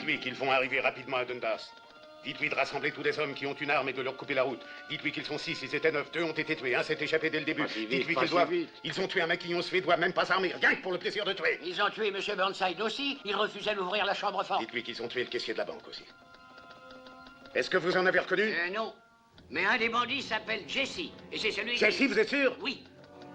Dites-lui qu'ils vont arriver rapidement à Dundas. Dites-lui de rassembler tous les hommes qui ont une arme et de leur couper la route. Dites-lui qu'ils sont 6, ils étaient 9, 2 ont été tués, un s'est échappé dès le début. Dites-lui qu'ils doivent... Ils ont tué un maquignon suédois, même pas armé, rien que pour le plaisir de tuer. Ils ont tué M. Burnside aussi, il refusait d'ouvrir la chambre forte. Dites-lui qu'ils ont tué le caissier de la banque aussi. Est-ce que vous en avez reconnu? Non. Mais un des bandits s'appelle Jesse, et c'est celui Jesse, qui... vous êtes sûr? Oui.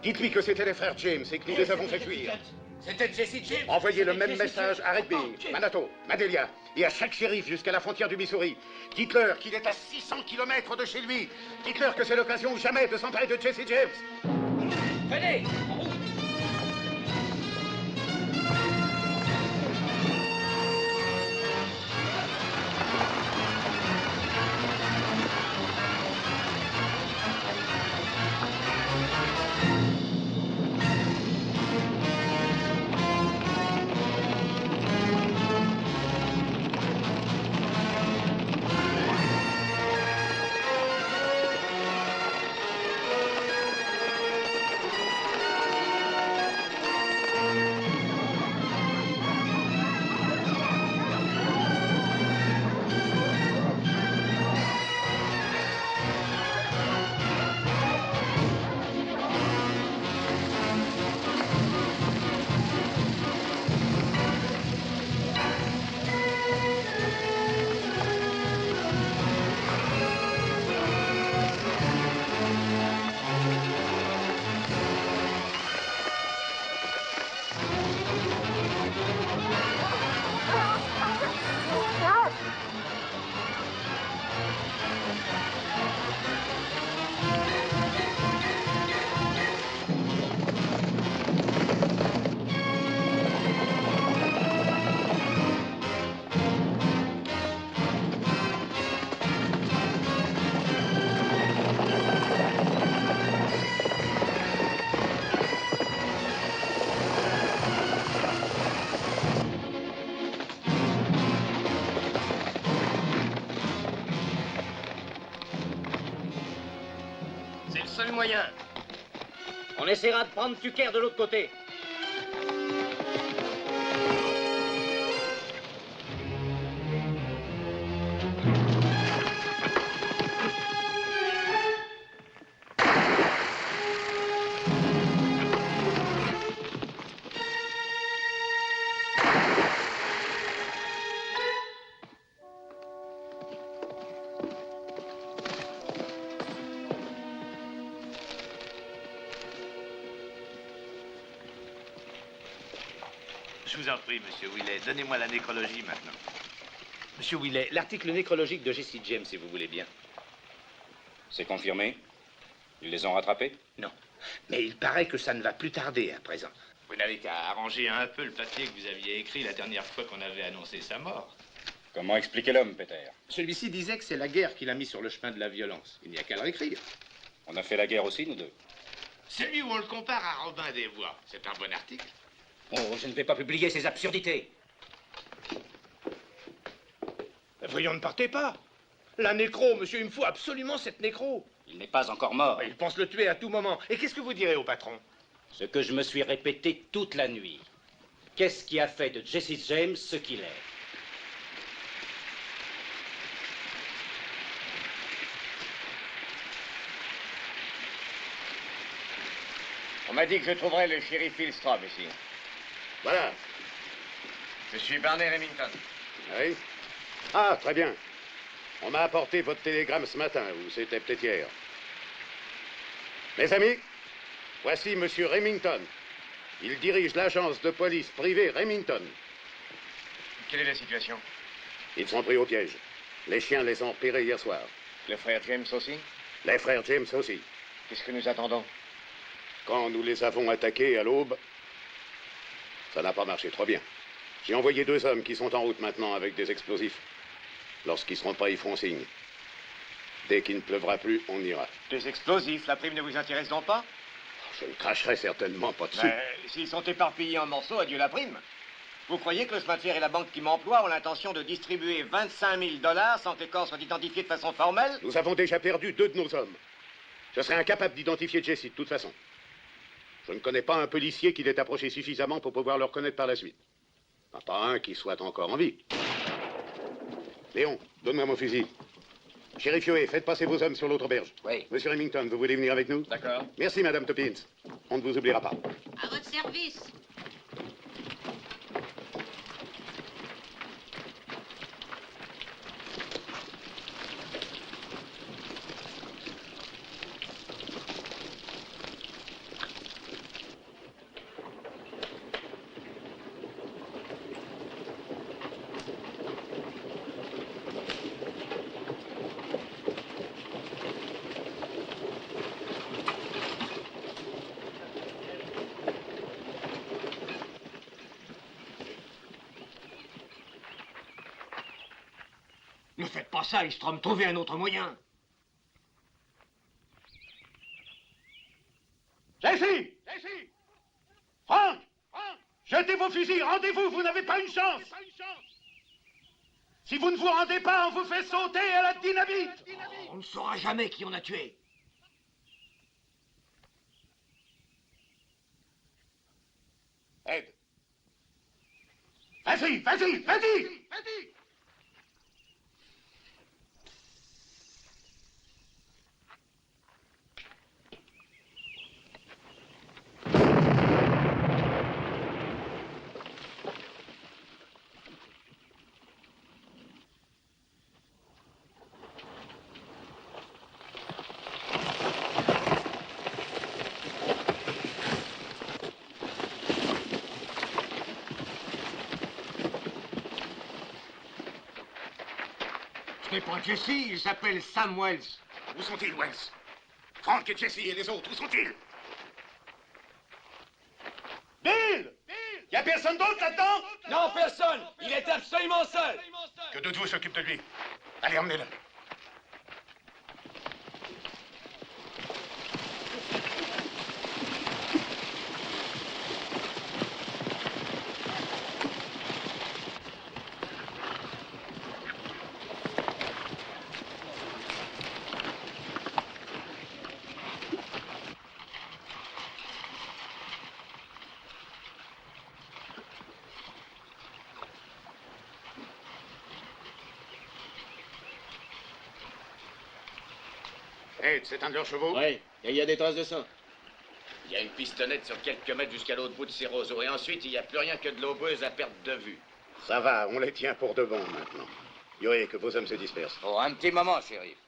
Dites-lui que c'était les frères James et que nous les avons fait fuir. C'était Jesse James. Envoyez le même message à Red Bing, Manato, Madelia et à chaque shérif jusqu'à la frontière du Missouri. Dites-leur qu'il est à 600 km de chez lui. Dites-leur que c'est l'occasion ou jamais de s'emparer de Jesse James. Venez, en route. Seul moyen. On essaiera de prendre Tucker de l'autre côté. Je vous en prie, monsieur Willet, donnez-moi la nécrologie maintenant. Monsieur Willet, l'article nécrologique de Jesse James, si vous voulez bien. C'est confirmé? Ils les ont rattrapés? Non. Mais il paraît que ça ne va plus tarder à présent. Vous n'avez qu'à arranger un peu le papier que vous aviez écrit la dernière fois qu'on avait annoncé sa mort. Comment expliquer l'homme, Peter? Celui-ci disait que c'est la guerre qui l'a mis sur le chemin de la violence. Il n'y a qu'à le réécrire. On a fait la guerre aussi, nous deux. Celui où on le compare à Robin des Bois, c'est un bon article. Oh, je ne vais pas publier ces absurdités. Voyons, ne partez pas. La nécro, monsieur, il me faut absolument cette nécro. Il n'est pas encore mort. Il pense le tuer à tout moment. Et qu'est-ce que vous direz au patron? Ce que je me suis répété toute la nuit. Qu'est-ce qui a fait de Jesse James ce qu'il est? On m'a dit que je trouverais le shérif Hillstrom ici. Voilà. Je suis Barney Remington. Oui. Ah, très bien. On m'a apporté votre télégramme ce matin, ou c'était peut-être hier. Mes amis, voici Monsieur Remington. Il dirige l'agence de police privée Remington. Quelle est la situation? Ils sont pris au piège. Les chiens les ont repérés hier soir. Le frère James aussi? Les frères James aussi. Qu'est-ce que nous attendons? Quand nous les avons attaqués à l'aube, ça n'a pas marché trop bien. J'ai envoyé 2 hommes qui sont en route maintenant avec des explosifs. Lorsqu'ils seront prêts, ils feront signe. Dès qu'il ne pleuvra plus, on ira. Des explosifs, la prime ne vous intéresse donc pas? Je ne cracherai certainement pas dessus. S'ils sont éparpillés en morceaux, adieu la prime. Vous croyez que le chemin de fer et la banque qui m'emploie ont l'intention de distribuer 25 000 $ sans que les corps soient identifiés de façon formelle? Nous avons déjà perdu 2 de nos hommes. Je serais incapable d'identifier Jesse de toute façon. Je ne connais pas un policier qui l'ait approché suffisamment pour pouvoir le reconnaître par la suite. Pas un qui soit encore en vie. Léon, donne-moi mon fusil. Shérif Yoé, faites passer vos hommes sur l'autre berge. Oui. Monsieur Remington, vous voulez venir avec nous? D'accord. Merci, Madame Toppins. On ne vous oubliera pas. À votre service. Ne faites pas ça, Istrom. Trouvez un autre moyen. Jesse! Jesse! Frank! Jetez vos fusils, rendez-vous, vous n'avez pas une chance! Si vous ne vous rendez pas, on vous fait sauter à la dynamite! On ne saura jamais qui on a tué. Ed! Vas-y, vas-y, vas-y! Ce n'est pas Jesse, il s'appelle Sam Wells. Où sont-ils, Wells? Frank et Jesse et les autres, où sont-ils? Bill! Y a personne d'autre là-dedans? Non, personne. Il est absolument seul. Que d'autres vous s'occupent de lui. Allez, emmenez-le. Ed, c'est un de leurs chevaux? Oui, et il y a des traces de sang. Il y a une pistonnette sur quelques mètres jusqu'à l'autre bout de ces roseaux. Et ensuite, il n'y a plus rien que de l'eau boueuse à perte de vue. Ça va, on les tient pour de bon maintenant. Yoé, que vos hommes se dispersent. Oh, un petit moment, shérif.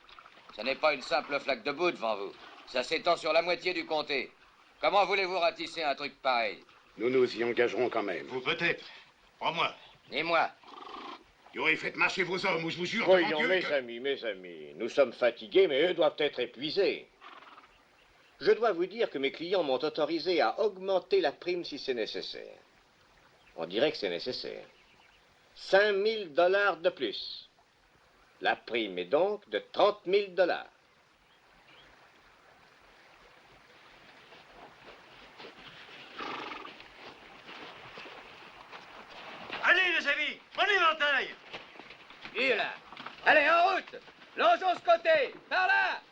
Ce n'est pas une simple flaque de boue devant vous. Ça s'étend sur la moitié du comté. Comment voulez-vous ratisser un truc pareil? Nous nous y engagerons quand même. Vous peut-être. Pas moi. Ni moi. Yoé, faites marcher vos hommes ou je vous jure Voyons, devant Dieu mes que... amis, nous sommes fatigués, mais eux doivent être épuisés. Je dois vous dire que mes clients m'ont autorisé à augmenter la prime si c'est nécessaire. On dirait que c'est nécessaire. 5 000 $ de plus. La prime est donc de 30 000 $. Allez, les amis, on éventaille. Et là. Allez, en route. Longeons ce côté. Par là.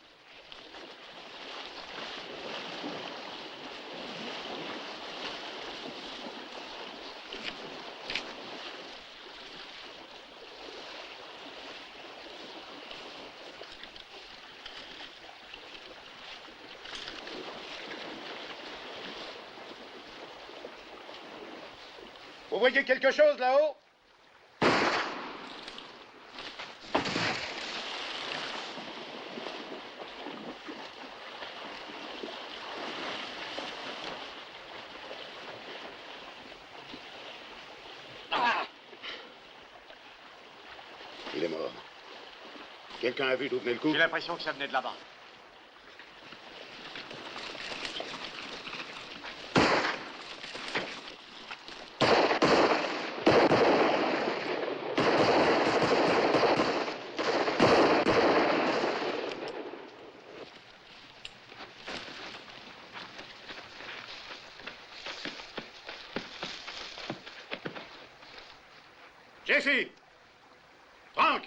Vous voyez quelque chose là-haut? Il est mort. Quelqu'un a vu d'où venait le coup? J'ai l'impression que ça venait de là-bas. Jesse! Frank!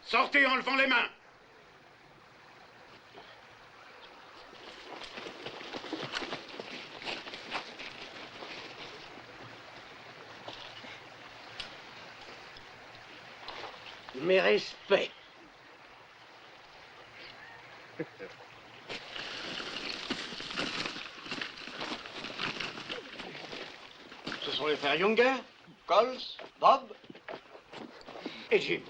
Sortez en levant les mains! Mes respects. Ce sont les frères Younger, Coles, Bob et Jim.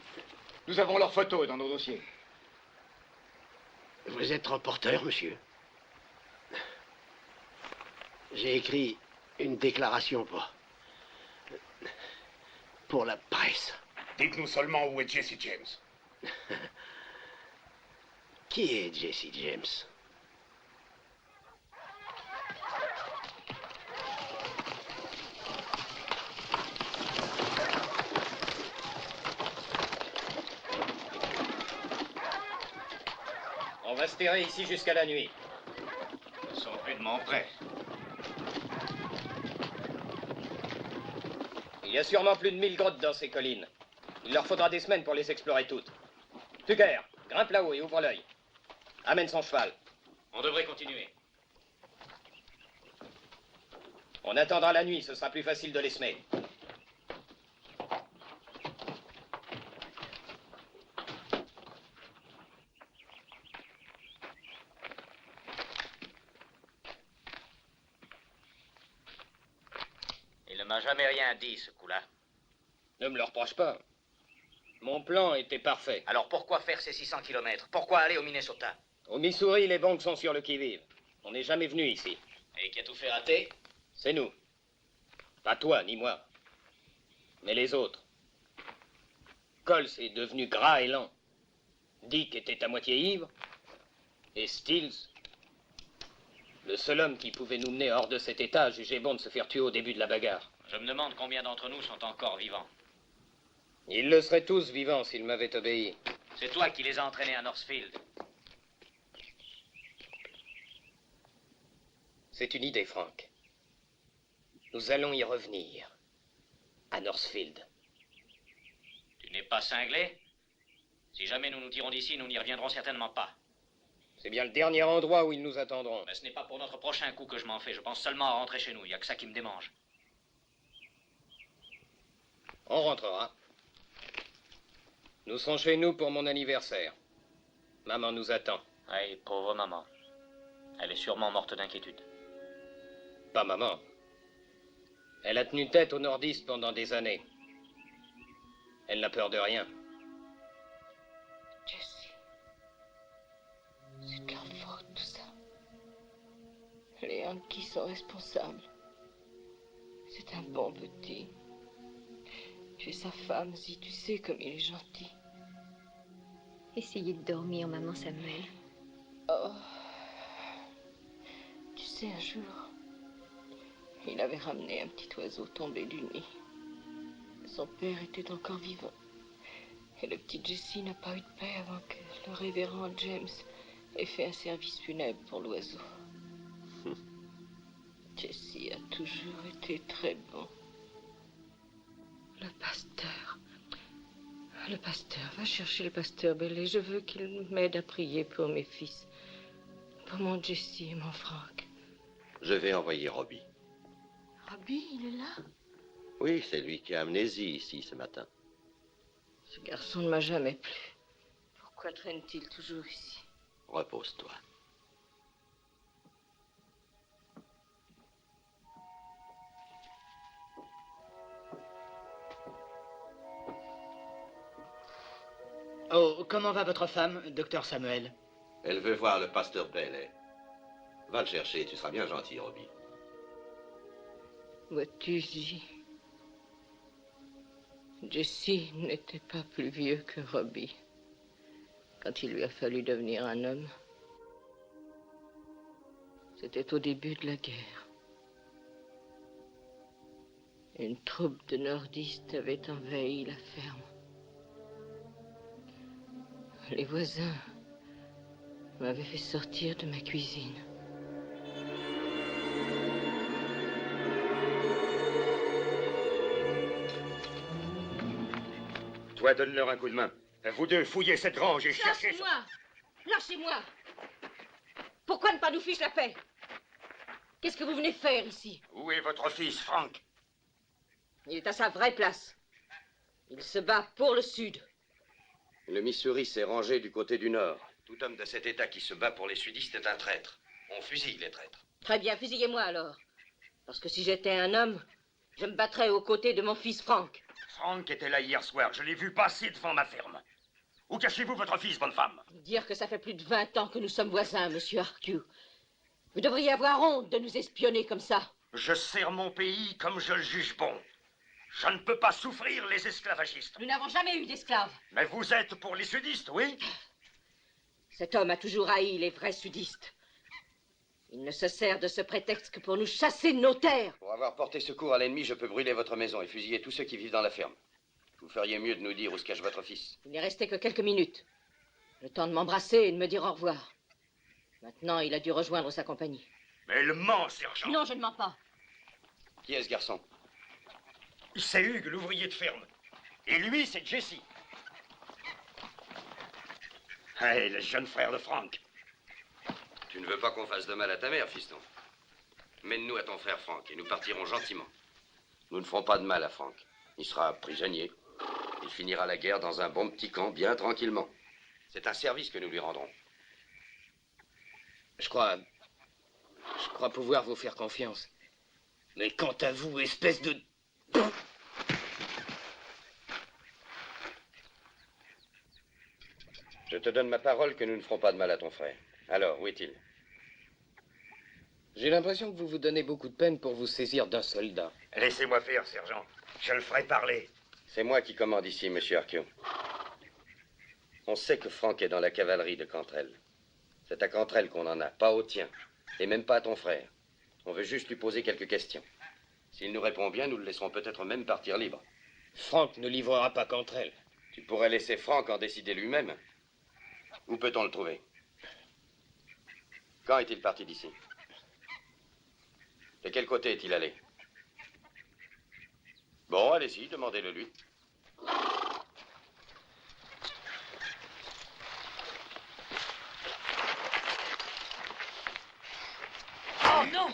Nous avons leurs photos dans nos dossiers. Vous êtes reporter, monsieur? J'ai écrit une déclaration pour la presse. Dites-nous seulement où est Jesse James. Qui est Jesse James? On va se terrer ici jusqu'à la nuit. Ils sont rudement prêts. Il y a sûrement plus de 1000 grottes dans ces collines. Il leur faudra des semaines pour les explorer toutes. Tucker, grimpe là-haut et ouvre l'œil. Amène son cheval. On devrait continuer. On attendra la nuit, ce sera plus facile de les semer. Il ne m'a jamais rien dit, ce coup-là. Ne me le reproche pas. Mon plan était parfait. Alors pourquoi faire ces 600 kilomètres? Pourquoi aller au Minnesota? Au Missouri, les banques sont sur le qui-vive. On n'est jamais venu ici. Et qui a tout fait rater? C'est nous. Pas toi, ni moi. Mais les autres. Coles est devenu gras et lent. Dick était à moitié ivre. Et Stills, le seul homme qui pouvait nous mener hors de cet état, jugeait bon de se faire tuer au début de la bagarre. Je me demande combien d'entre nous sont encore vivants. Ils le seraient tous vivants s'ils m'avaient obéi. C'est toi qui les as entraînés à Northfield. C'est une idée, Frank. Nous allons y revenir. À Northfield. Tu n'es pas cinglé? Si jamais nous nous tirons d'ici, nous n'y reviendrons certainement pas. C'est bien le dernier endroit où ils nous attendront. Mais ce n'est pas pour notre prochain coup que je m'en fais. Je pense seulement à rentrer chez nous. Il n'y a que ça qui me démange. On rentrera. Nous serons chez nous pour mon anniversaire. Maman nous attend. Oui, pauvre maman. Elle est sûrement morte d'inquiétude. Pas maman. Elle a tenu tête aux nordistes pendant des années. Elle n'a peur de rien. Jesse, c'est de leur faute, tout ça. Les Yankees sont responsables. C'est un bon petit. Tu es sa femme, si tu sais comme il est gentil. Essayez de dormir, maman Samuel. Oh. Tu sais, un jour, il avait ramené un petit oiseau tombé du nid. Son père était encore vivant. Et le petit Jesse n'a pas eu de paix avant que le révérend James ait fait un service funèbre pour l'oiseau. Jesse a toujours été très bon. Le pasteur. Le pasteur. Va chercher le pasteur Bailey. Je veux qu'il m'aide à prier pour mes fils. Pour mon Jesse et mon Frank. Je vais envoyer Robbie. Robbie, il est là? Oui, c'est lui qui a amené Z ici ce matin. Ce garçon ne m'a jamais plu. Pourquoi traîne-t-il toujours ici? Repose-toi. Oh, comment va votre femme, docteur Samuel? Elle veut voir le pasteur Bailey. Va le chercher, tu seras bien gentil, Robbie. Vois-tu, J. Jesse n'était pas plus vieux que Robbie quand il lui a fallu devenir un homme. C'était au début de la guerre. Une troupe de nordistes avait envahi la ferme. Les voisins m'avaient fait sortir de ma cuisine. Toi, donne-leur un coup de main. Vous deux, fouillez cette grange et cherchez... Lâchez-moi! Lâchez-moi! Pourquoi ne pas nous fiche la paix? Qu'est-ce que vous venez faire ici? Où est votre fils, Frank? Il est à sa vraie place. Il se bat pour le Sud. Le Missouri s'est rangé du côté du nord. Tout homme de cet État qui se bat pour les sudistes est un traître. On fusille les traîtres. Très bien, fusillez-moi alors. Parce que si j'étais un homme, je me battrais aux côtés de mon fils Frank. Frank était là hier soir. Je l'ai vu passer devant ma ferme. Où cachez-vous votre fils, bonne femme? Dire que ça fait plus de 20 ans que nous sommes voisins, monsieur Arcu. Vous devriez avoir honte de nous espionner comme ça. Je sers mon pays comme je le juge bon. Je ne peux pas souffrir les esclavagistes. Nous n'avons jamais eu d'esclaves. Mais vous êtes pour les sudistes, oui? Cet homme a toujours haï les vrais sudistes. Il ne se sert de ce prétexte que pour nous chasser de nos terres. Pour avoir porté secours à l'ennemi, je peux brûler votre maison et fusiller tous ceux qui vivent dans la ferme. Vous feriez mieux de nous dire où se cache votre fils. Il n'est resté que quelques minutes. Le temps de m'embrasser et de me dire au revoir. Maintenant, il a dû rejoindre sa compagnie. Mais il ment, sergent. Non, je ne mens pas. Qui est ce garçon? C'est Hugues, l'ouvrier de ferme. Et lui, c'est Jesse. Hey, le jeune frère de Frank. Tu ne veux pas qu'on fasse de mal à ta mère, fiston. Mène-nous à ton frère Frank et nous partirons gentiment. Nous ne ferons pas de mal à Frank. Il sera prisonnier. Il finira la guerre dans un bon petit camp, bien tranquillement. C'est un service que nous lui rendrons. Je crois pouvoir vous faire confiance. Mais quant à vous, espèce de... Je te donne ma parole que nous ne ferons pas de mal à ton frère. Alors, où est-il? J'ai l'impression que vous vous donnez beaucoup de peine pour vous saisir d'un soldat. Laissez-moi faire, sergent. Je le ferai parler. C'est moi qui commande ici, monsieur Arquio. On sait que Frank est dans la cavalerie de Cantrell. C'est à Cantrell qu'on en a, pas au tien. Et même pas à ton frère. On veut juste lui poser quelques questions. S'il nous répond bien, nous le laisserons peut-être même partir libre. Frank ne livrera pas Cantrell. Tu pourrais laisser Frank en décider lui-même. Où peut-on le trouver? Quand est-il parti d'ici? De quel côté est-il allé? Bon, allez-y, demandez-le lui. Oh non!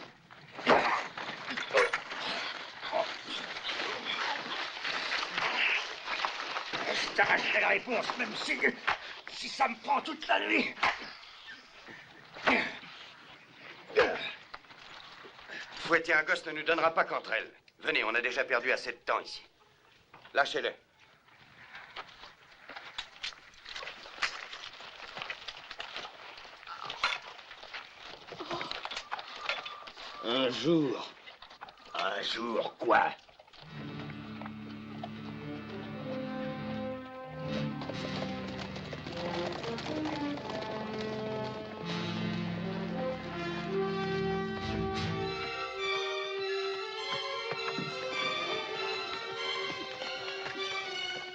Je t'arracherai la réponse, même si ça me prend toute la nuit. Fouetter un gosse ne nous donnera pas Cantrell. Venez, on a déjà perdu assez de temps ici. Lâchez-le. Un jour. Un jour, quoi?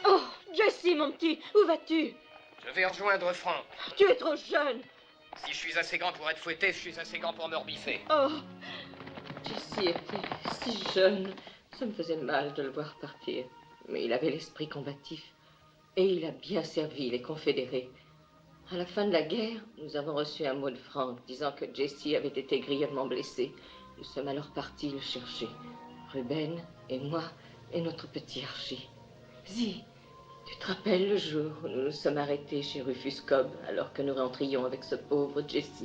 Oh, Jesse, mon petit, où vas-tu? Je vais rejoindre Frank. Tu es trop jeune. Si je suis assez grand pour être fouetté, je suis assez grand pour me rebiffer. Oh, Jesse était si jeune. Ça me faisait mal de le voir partir. Mais il avait l'esprit combatif. Et il a bien servi les Confédérés. À la fin de la guerre, nous avons reçu un mot de Frank disant que Jesse avait été grièvement blessé. Nous sommes alors partis le chercher. Ruben et moi et notre petit Archie. Zi, tu te rappelles le jour où nous nous sommes arrêtés chez Rufus Cobb alors que nous rentrions avec ce pauvre Jesse?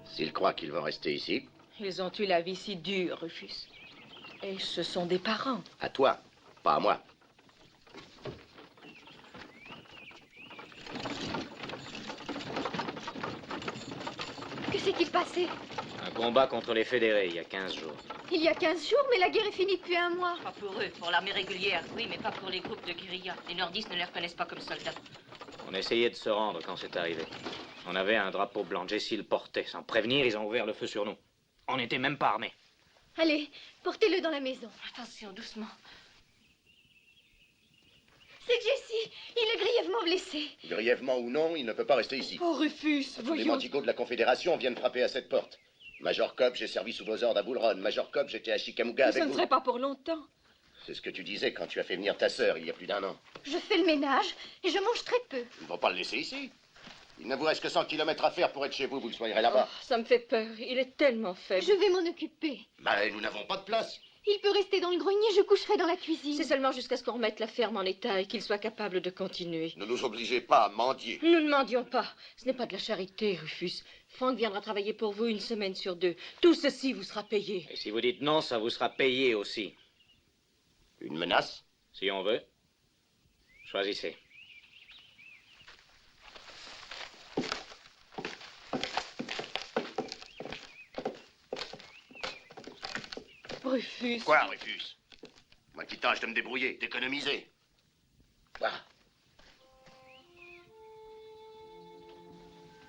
S'ils croient qu'ils vont rester ici, Ils ont eu la vie si dure, Rufus. Et ce sont des parents. à toi, pas à moi. Que s'est-il passé? Un combat contre les fédérés il y a 15 jours. Il y a 15 jours, mais la guerre est finie depuis un mois. Pas pour eux, pour l'armée régulière, oui, mais pas pour les groupes de guérilla. Les nordistes ne les reconnaissent pas comme soldats. On essayait de se rendre quand c'est arrivé. On avait un drapeau blanc, Jesse le portait. Sans prévenir, ils ont ouvert le feu sur nous. On n'était même pas armés. Allez, portez-le dans la maison. Attention, doucement. C'est Jesse. Il est grièvement blessé. Grièvement ou non, il ne peut pas rester ici. Oh, Rufus, Les voyons. mendigos de la Confédération viennent frapper à cette porte. Major Cobb, j'ai servi sous vos ordres à Bull Run. Major Cobb, j'étais à Chickamauga Mais avec ce ne vous. serait pas pour longtemps. C'est ce que tu disais quand tu as fait venir ta sœur il y a plus d'1 an. Je fais le ménage et je mange très peu. Ils ne vont pas le laisser ici. Il ne vous reste que 100 kilomètres à faire pour être chez vous, vous le soignerez là-bas. Ça me fait peur. Il est tellement faible. Je vais m'en occuper. Mais nous n'avons pas de place. Il peut rester dans le grenier, je coucherai dans la cuisine. C'est seulement jusqu'à ce qu'on remette la ferme en état et qu'il soit capable de continuer. Ne nous obligez pas à mendier. Nous ne mendions pas. Ce n'est pas de la charité, Rufus. Frank viendra travailler pour vous 1 semaine sur 2. Tout ceci vous sera payé. Et si vous dites non, ça vous sera payé aussi. Une menace? Si on veut. Choisissez. Rufus. Quoi, Rufus? Moi qui tâche de me débrouiller, d'économiser. Quoi?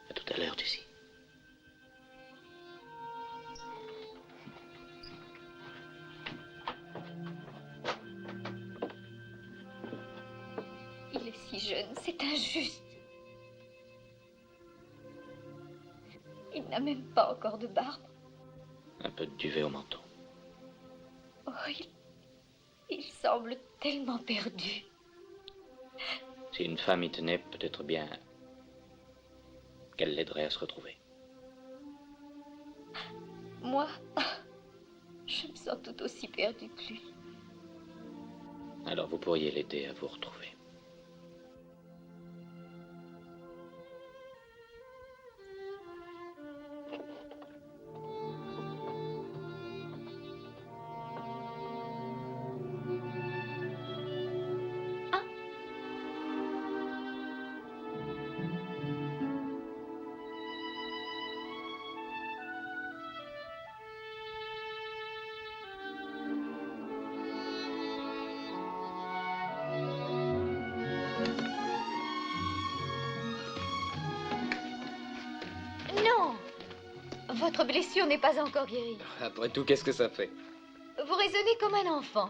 À tout à l'heure, Jessie. Il est si jeune, c'est injuste. Il n'a même pas encore de barbe. Un peu de duvet au menton. Oh, il semble tellement perdu. Si une femme y tenait, peut-être bien qu'elle l'aiderait à se retrouver. Moi, je me sens tout aussi perdue que lui. Alors vous pourriez l'aider à vous retrouver. Non! Votre blessure n'est pas encore guérie. Après tout, qu'est-ce que ça fait? Vous raisonnez comme un enfant.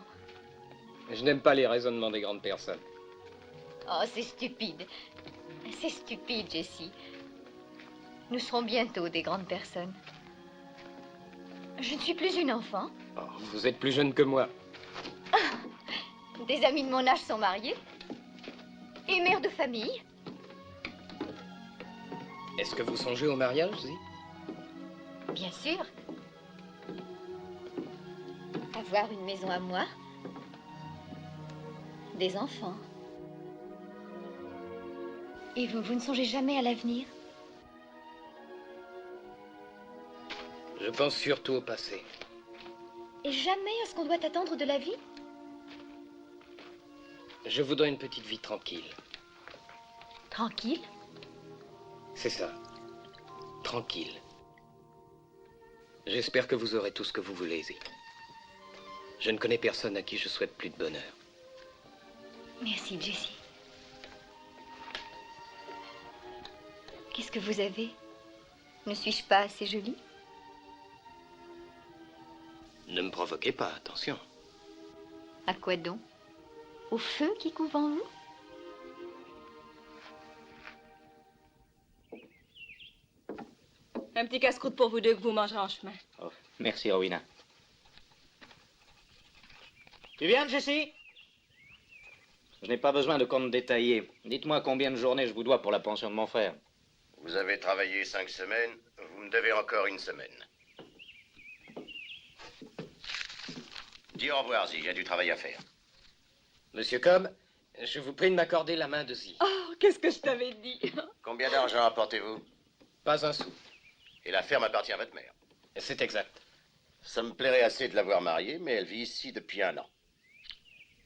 Je n'aime pas les raisonnements des grandes personnes. Oh, c'est stupide. C'est stupide, Jessie. Nous serons bientôt des grandes personnes. Je ne suis plus une enfant. Oh, vous êtes plus jeune que moi. Des amis de mon âge sont mariés. Et mère de famille. Est-ce que vous songez au mariage, Zee? Bien sûr. Avoir une maison à moi. Des enfants. Et vous ne songez jamais à l'avenir? Je pense surtout au passé. Et jamais à ce qu'on doit attendre de la vie? Je voudrais une petite vie tranquille. Tranquille? C'est ça. Tranquille. J'espère que vous aurez tout ce que vous voulez, Zee. Je ne connais personne à qui je souhaite plus de bonheur. Merci, Jessie. Qu'est-ce que vous avez? Ne suis-je pas assez jolie? Ne me provoquez pas, attention. À quoi donc? Au feu qui couve en vous? Un petit casse-croûte pour vous deux que vous mangerez en chemin. Oh, merci, Rowena. Tu viens, Jessie? Je n'ai pas besoin de compte détaillé. Dites-moi combien de journées je vous dois pour la pension de mon frère. Vous avez travaillé 5 semaines, vous me devez encore 1 semaine. Dis au revoir, Zee, j'ai du travail à faire. Monsieur Cobb, je vous prie de m'accorder la main de Zee. Oh, qu'est-ce que je t'avais dit? Combien d'argent apportez-vous? Pas un sou. Et la ferme appartient à votre mère? C'est exact. Ça me plairait assez de l'avoir mariée, mais elle vit ici depuis 1 an.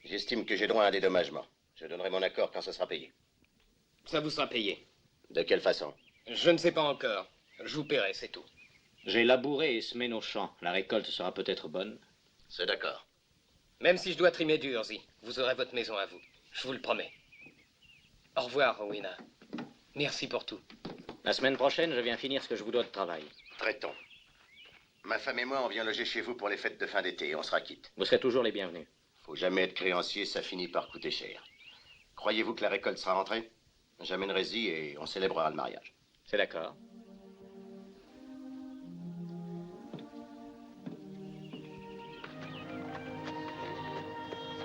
J'estime que j'ai droit à un dédommagement. Je donnerai mon accord quand ce sera payé. Ça vous sera payé. De quelle façon? Je ne sais pas encore. Je vous paierai, c'est tout. J'ai labouré et semé nos champs. La récolte sera peut-être bonne. C'est d'accord. Même si je dois trimer dur, Zee, vous aurez votre maison à vous. Je vous le promets. Au revoir, Rowena. Merci pour tout. La semaine prochaine, je viens finir ce que je vous dois de travail. Traitons. Ma femme et moi, on vient loger chez vous pour les fêtes de fin d'été et on sera quitte. Vous serez toujours les bienvenus. Faut jamais être créancier, ça finit par coûter cher. Croyez-vous que la récolte sera rentrée? J'amènerai Zee et on célébrera le mariage. C'est d'accord.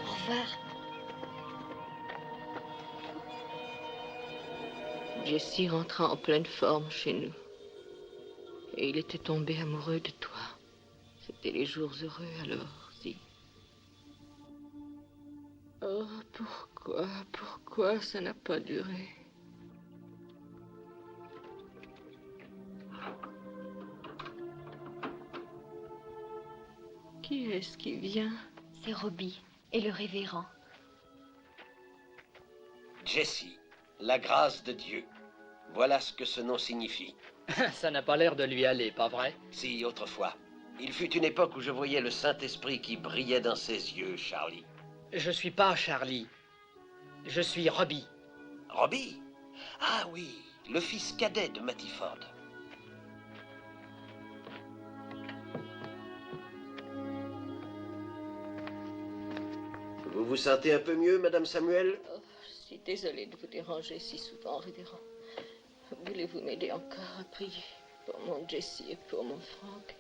Au revoir. Jessie rentra en pleine forme chez nous. Et il était tombé amoureux de toi. C'était les jours heureux alors, Zee. Oh, pourquoi ça n'a pas duré? Qui est-ce qui vient? C'est Robbie et le révérend. Jessie, la grâce de Dieu. Voilà ce que ce nom signifie. Ça n'a pas l'air de lui aller, pas vrai? Si, autrefois. Il fut une époque où je voyais le Saint-Esprit qui brillait dans ses yeux, Charlie. Je suis pas Charlie. Je suis Robbie. Robbie? Ah oui, le fils cadet de Mattie Ford. Vous vous sentez un peu mieux, Madame Samuel? Oh, je suis désolée de vous déranger si souvent, révérend. Voulez-vous m'aider encore à prier pour mon Jessie et pour mon Frank?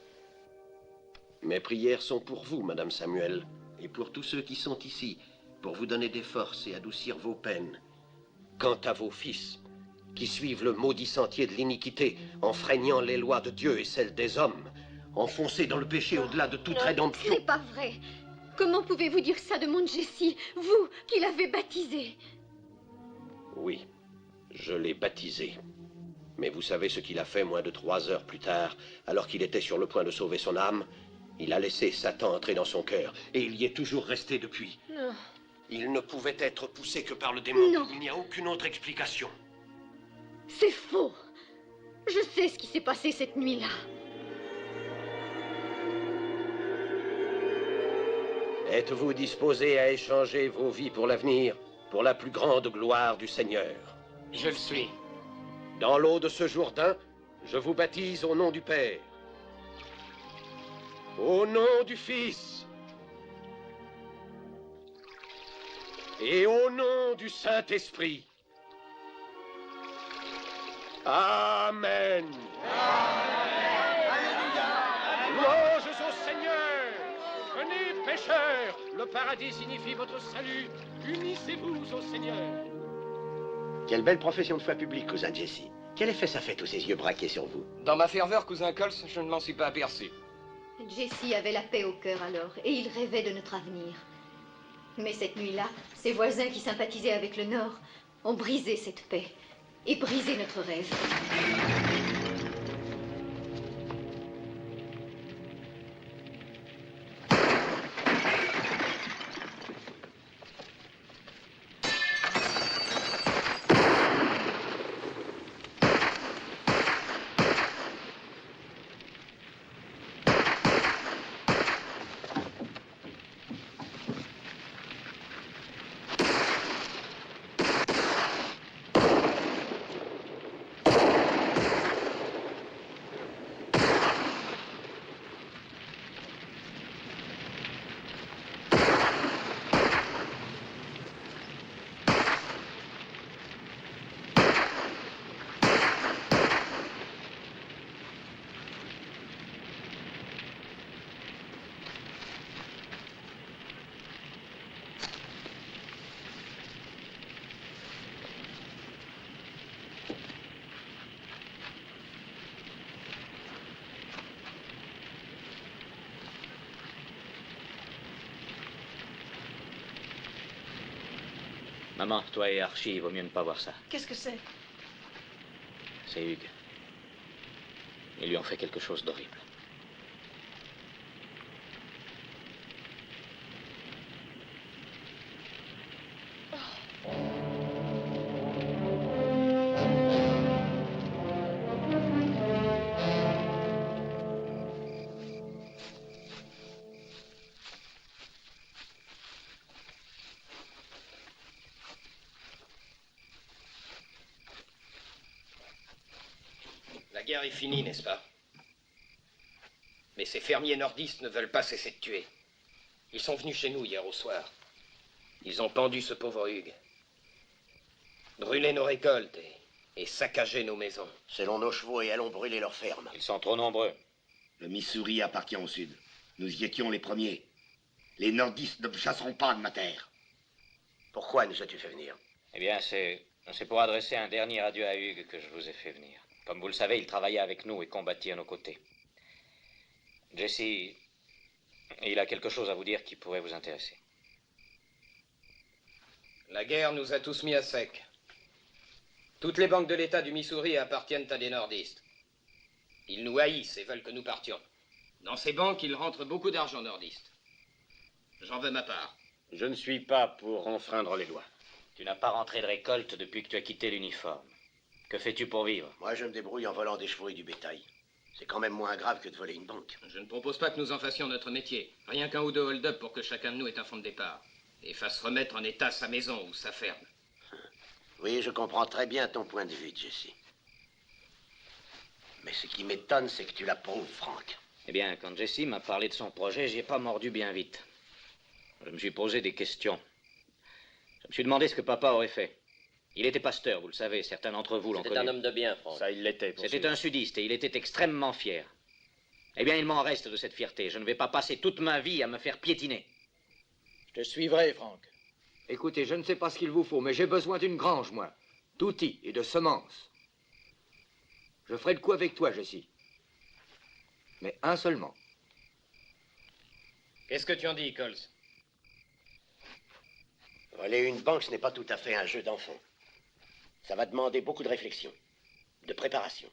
Mes prières sont pour vous, Madame Samuel, et pour tous ceux qui sont ici, pour vous donner des forces et adoucir vos peines. Quant à vos fils, qui suivent le maudit sentier de l'iniquité, enfreignant les lois de Dieu et celles des hommes, enfoncés dans le péché au-delà de toute rédemption... Ce n'est pas vrai. Comment pouvez-vous dire ça de mon Jessie, vous qui l'avez baptisé? Oui, je l'ai baptisé. Mais vous savez ce qu'il a fait moins de 3 heures plus tard, alors qu'il était sur le point de sauver son âme? Il a laissé Satan entrer dans son cœur, et il y est toujours resté depuis. Non. Il ne pouvait être poussé que par le démon. Non. Il n'y a aucune autre explication. C'est faux. Je sais ce qui s'est passé cette nuit-là. Êtes-vous disposé à échanger vos vies pour l'avenir, pour la plus grande gloire du Seigneur? Je le suis. Dans l'eau de ce Jourdain, je vous baptise au nom du Père, au nom du Fils et au nom du Saint-Esprit. Amen. Louanges au Seigneur! Venez, pécheurs! Le paradis signifie votre salut. Unissez-vous au Seigneur. Quelle belle profession de foi publique, cousin Jesse. Quel effet ça fait, tous ces yeux braqués sur vous? Dans ma ferveur, cousin Coles, je ne m'en suis pas aperçu. Jessie avait la paix au cœur alors, et il rêvait de notre avenir. Mais cette nuit-là, ses voisins qui sympathisaient avec le Nord ont brisé cette paix et brisé notre rêve. Maman, toi et Archie, il vaut mieux ne pas voir ça. Qu'est-ce que c'est? C'est Hugues. Ils lui ont fait quelque chose d'horrible. La guerre est finie, n'est-ce pas? Mais ces fermiers nordistes ne veulent pas cesser de tuer. Ils sont venus chez nous hier au soir. Ils ont pendu ce pauvre Hugues. Brûlé nos récoltes et saccagé nos maisons. Selon nos chevaux, et allons brûler leurs fermes. Ils sont trop nombreux. Le Missouri appartient au Sud. Nous y étions les premiers. Les nordistes ne me chasseront pas de ma terre. Pourquoi nous as-tu fait venir? Eh bien, c'est pour adresser un dernier adieu à Hugues que je vous ai fait venir. Comme vous le savez, il travaillait avec nous et combattit à nos côtés. Jesse, il a quelque chose à vous dire qui pourrait vous intéresser. La guerre nous a tous mis à sec. Toutes les banques de l'État du Missouri appartiennent à des nordistes. Ils nous haïssent et veulent que nous partions. Dans ces banques, il rentre beaucoup d'argent nordiste. J'en veux ma part. Je ne suis pas pour enfreindre les lois. Tu n'as pas rentré de récolte depuis que tu as quitté l'uniforme. Que fais-tu pour vivre? Moi, je me débrouille en volant des chevaux et du bétail. C'est quand même moins grave que de voler une banque. Je ne propose pas que nous en fassions notre métier. Rien qu'un ou deux hold-up pour que chacun de nous ait un fonds de départ. Et fasse remettre en état sa maison ou sa ferme. Oui, je comprends très bien ton point de vue, Jesse. Mais ce qui m'étonne, c'est que tu l'approuves, Frank. Eh bien, quand Jesse m'a parlé de son projet, j'y ai pas mordu bien vite. Je me suis posé des questions. Je me suis demandé ce que papa aurait fait. Il était pasteur, vous le savez, certains d'entre vous l'ont connu. C'était un homme de bien, Franck. Ça, il l'était. C'était un sudiste et il était extrêmement fier. Eh bien, il m'en reste de cette fierté. Je ne vais pas passer toute ma vie à me faire piétiner. Je te suivrai, Franck. Écoutez, je ne sais pas ce qu'il vous faut, mais j'ai besoin d'une grange, moi. D'outils et de semences. Je ferai le coup avec toi, Jesse. Mais un seulement. Qu'est-ce que tu en dis, Coles? Voler une banque, ce n'est pas tout à fait un jeu d'enfant. Ça va demander beaucoup de réflexion, de préparation.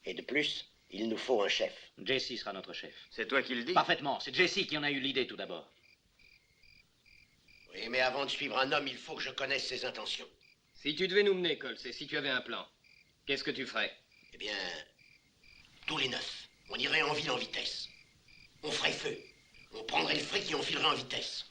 Et de plus, il nous faut un chef. Jesse sera notre chef. C'est toi qui le dis? Parfaitement. C'est Jesse qui en a eu l'idée tout d'abord. Oui, mais avant de suivre un homme, il faut que je connaisse ses intentions. Si tu devais nous mener, Coles, et si tu avais un plan, qu'est-ce que tu ferais? Eh bien, tous les 9, on irait en ville en vitesse. On ferait feu. On prendrait le fric et on filerait en vitesse.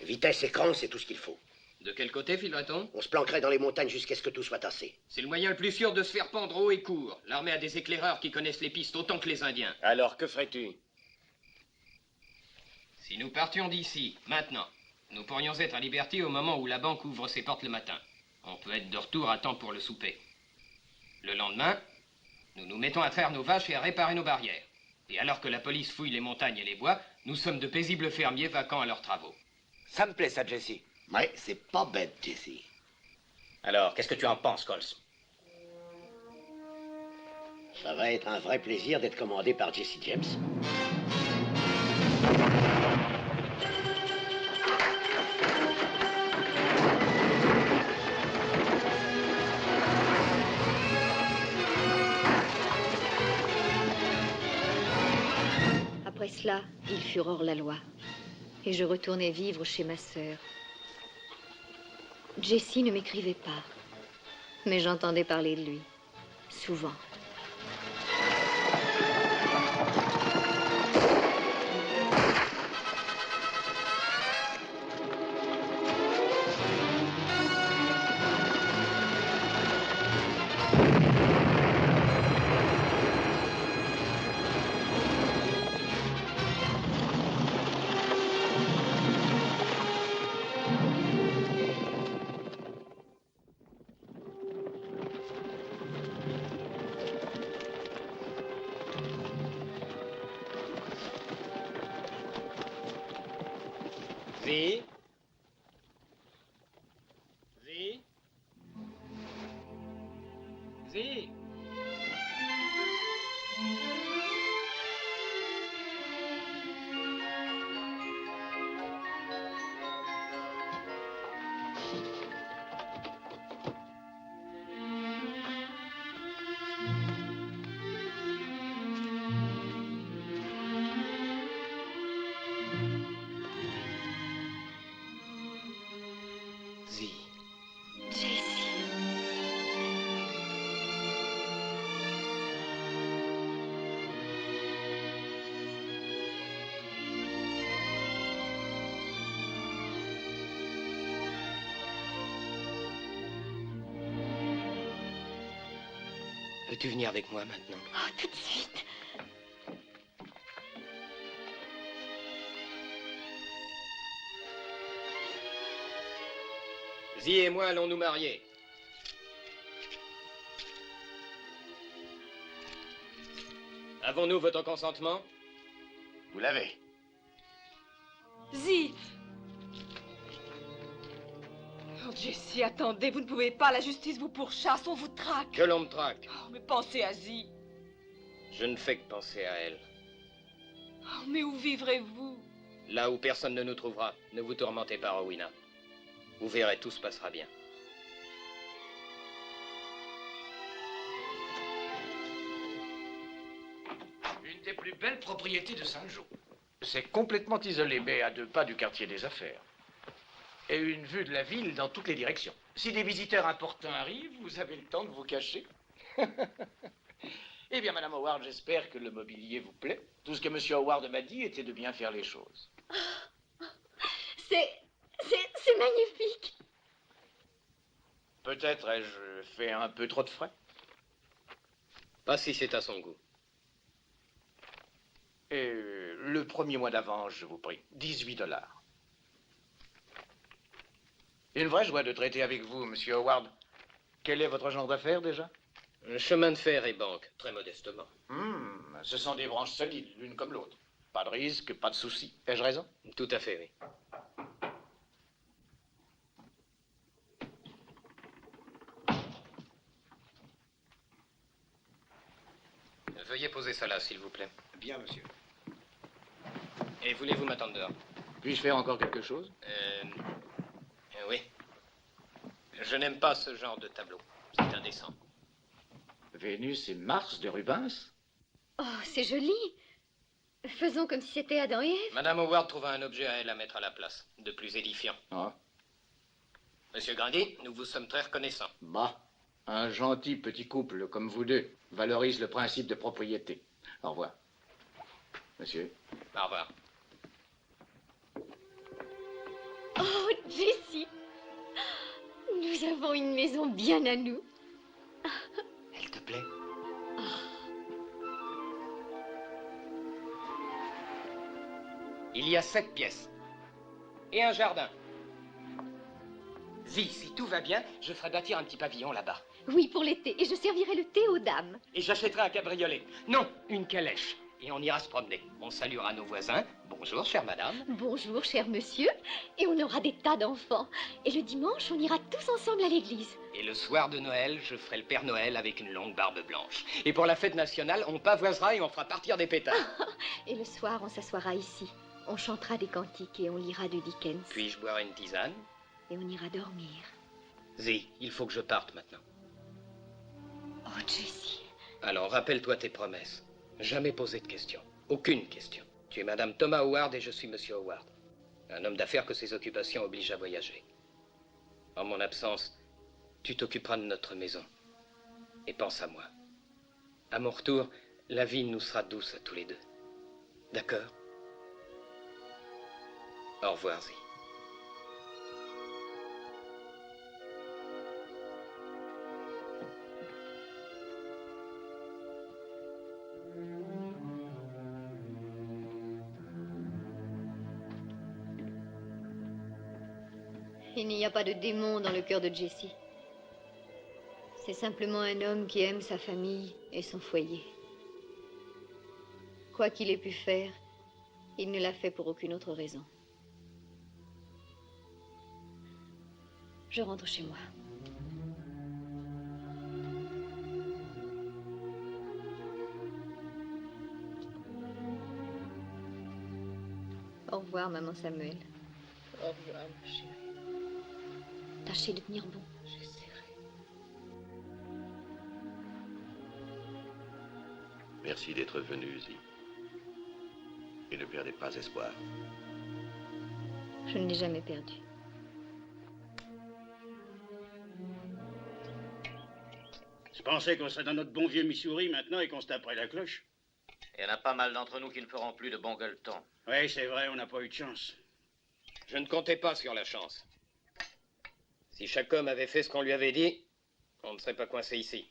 Vitesse et cran, c'est tout ce qu'il faut. De quel côté filerait-on? On se planquerait dans les montagnes jusqu'à ce que tout soit tassé. C'est le moyen le plus sûr de se faire pendre haut et court. L'armée a des éclaireurs qui connaissent les pistes autant que les Indiens. Alors, que ferais-tu? Si nous partions d'ici, maintenant, nous pourrions être à Liberty au moment où la banque ouvre ses portes le matin. On peut être de retour à temps pour le souper. Le lendemain, nous nous mettons à traire nos vaches et à réparer nos barrières. Et alors que la police fouille les montagnes et les bois, nous sommes de paisibles fermiers vaquant à leurs travaux. Ça me plaît, ça, Jesse. Ouais, c'est pas bête, Jesse. Alors, qu'est-ce que tu en penses, Coles? Ça va être un vrai plaisir d'être commandé par Jesse James. Après cela, ils furent hors la loi. Et je retournai vivre chez ma sœur. Jesse ne m'écrivait pas, mais j'entendais parler de lui, souvent. Zi? Zi? Zi? Peux-tu venir avec moi maintenant? Oh, tout de suite. Zi et moi allons nous marier. Avons-nous votre consentement? Vous l'avez. Zi! Oh, Jesse, attendez, vous ne pouvez pas, la justice vous pourchasse, on vous traque. Que l'on me traque. Oh, mais pensez à Zi. Je ne fais que penser à elle. Oh, mais où vivrez-vous? Là où personne ne nous trouvera. Ne vous tourmentez pas, Rowena. Vous verrez, tout se passera bien. Une des plus belles propriétés de Saint-Jean. C'est complètement isolé, mais à 2 pas du quartier des affaires. Et une vue de la ville dans toutes les directions. Si des visiteurs importants arrivent, vous avez le temps de vous cacher. Eh bien, Madame Howard, j'espère que le mobilier vous plaît. Tout ce que Monsieur Howard m'a dit était de bien faire les choses. C'est magnifique. Peut-être ai-je fait un peu trop de frais. Pas si c'est à son goût. Et le premier mois d'avance, je vous prie. 18 $. Une vraie joie de traiter avec vous, Monsieur Howard. Quel est votre genre d'affaires, déjà? Chemin de fer et banque, très modestement. Ce sont des branches solides, l'une comme l'autre. Pas de risque, pas de soucis. Ai-je raison? Tout à fait, oui. Veuillez poser ça là, s'il vous plaît. Bien, monsieur. Et voulez-vous m'attendre dehors? Puis-je faire encore quelque chose? Oui. Je n'aime pas ce genre de tableau. C'est indécent. Vénus et Mars de Rubens? Oh, c'est joli. Faisons comme si c'était Adam et Ève. Madame Howard trouva un objet à elle à mettre à la place, de plus édifiant. Ah. Monsieur Grundy, nous vous sommes très reconnaissants. Bah, un gentil petit couple comme vous deux valorise le principe de propriété. Au revoir. Monsieur. Au revoir. Oh, Jessie. Nous avons une maison bien à nous. Elle te plaît? Il y a 7 pièces. Et un jardin. Si tout va bien, je ferai bâtir un petit pavillon là-bas. Oui, pour l'été. Et je servirai le thé aux dames. Et j'achèterai un cabriolet. Non, une calèche. Et on ira se promener. On saluera nos voisins. Bonjour, chère madame. Bonjour, cher monsieur. Et on aura des tas d'enfants. Et le dimanche, on ira tous ensemble à l'église. Et le soir de Noël, je ferai le Père Noël avec une longue barbe blanche. Et pour la fête nationale, on pavoisera et on fera partir des pétards. Et le soir, on s'assoira ici. On chantera des cantiques et on lira de Dickens. Puis-je boire une tisane? Et on ira dormir. Il faut que je parte maintenant. Oh, Jessie. Alors, rappelle-toi tes promesses. Jamais poser de questions. Aucune question. Tu es Madame Thomas Howard et je suis Monsieur Howard. Un homme d'affaires que ses occupations obligent à voyager. En mon absence, tu t'occuperas de notre maison. Et pense à moi. À mon retour, la vie nous sera douce à tous les deux. D'accord? Au revoir, Zee. Il n'y a pas de démon dans le cœur de Jessie. C'est simplement un homme qui aime sa famille et son foyer. Quoi qu'il ait pu faire, il ne l'a fait pour aucune autre raison. Je rentre chez moi. Au revoir, maman Samuel. Au revoir, ma chérie. Tâchez de tenir bon. J'essaierai. Merci d'être venu, Zee. Et ne perdez pas espoir. Je ne l'ai jamais perdu. Je pensais qu'on serait dans notre bon vieux Missouri maintenant et qu'on se taperait la cloche. Il y en a pas mal d'entre nous qui ne feront plus de bon gueuleton. Oui, c'est vrai, on n'a pas eu de chance. Je ne comptais pas sur la chance. Si chaque homme avait fait ce qu'on lui avait dit, on ne serait pas coincé ici.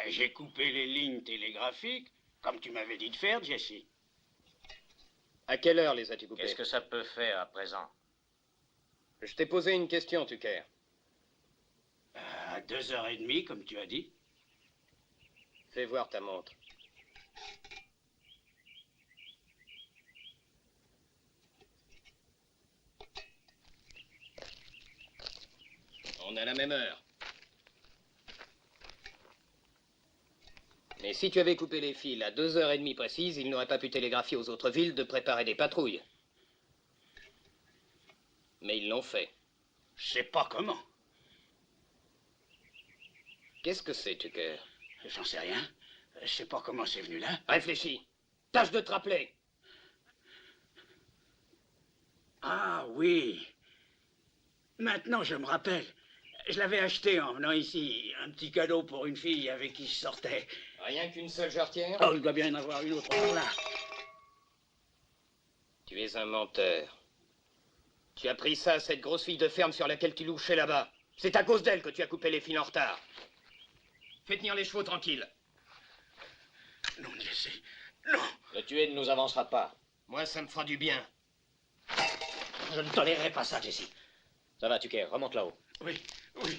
J'ai coupé les lignes télégraphiques, comme tu m'avais dit de faire, Jesse. À quelle heure les as-tu coupées? Qu'est-ce que ça peut faire à présent? Je t'ai posé une question, Tucker. À 2h30, comme tu as dit. Fais voir ta montre. On a la même heure. Mais si tu avais coupé les fils à 2h30 précises, ils n'auraient pas pu télégraphier aux autres villes de préparer des patrouilles. Mais ils l'ont fait. Je sais pas comment. Qu'est-ce que c'est, Tucker? J'en sais rien. Je sais pas comment c'est venu là. Réfléchis. Tâche de te rappeler. Ah oui. Maintenant, je me rappelle. Je l'avais acheté en venant ici. Un petit cadeau pour une fille avec qui je sortais. Rien qu'une seule jarretière? Oh, il doit bien y en avoir une autre par là. Tu es un menteur. Tu as pris ça à cette grosse fille de ferme sur laquelle tu louchais là-bas. C'est à cause d'elle que tu as coupé les fils en retard. Fais tenir les chevaux tranquilles. Non, Jesse. Non. Le tuer ne nous avancera pas. Moi, ça me fera du bien. Je ne tolérerai pas ça, Jesse. Ça va, Tucker, remonte là-haut. Oui, oui.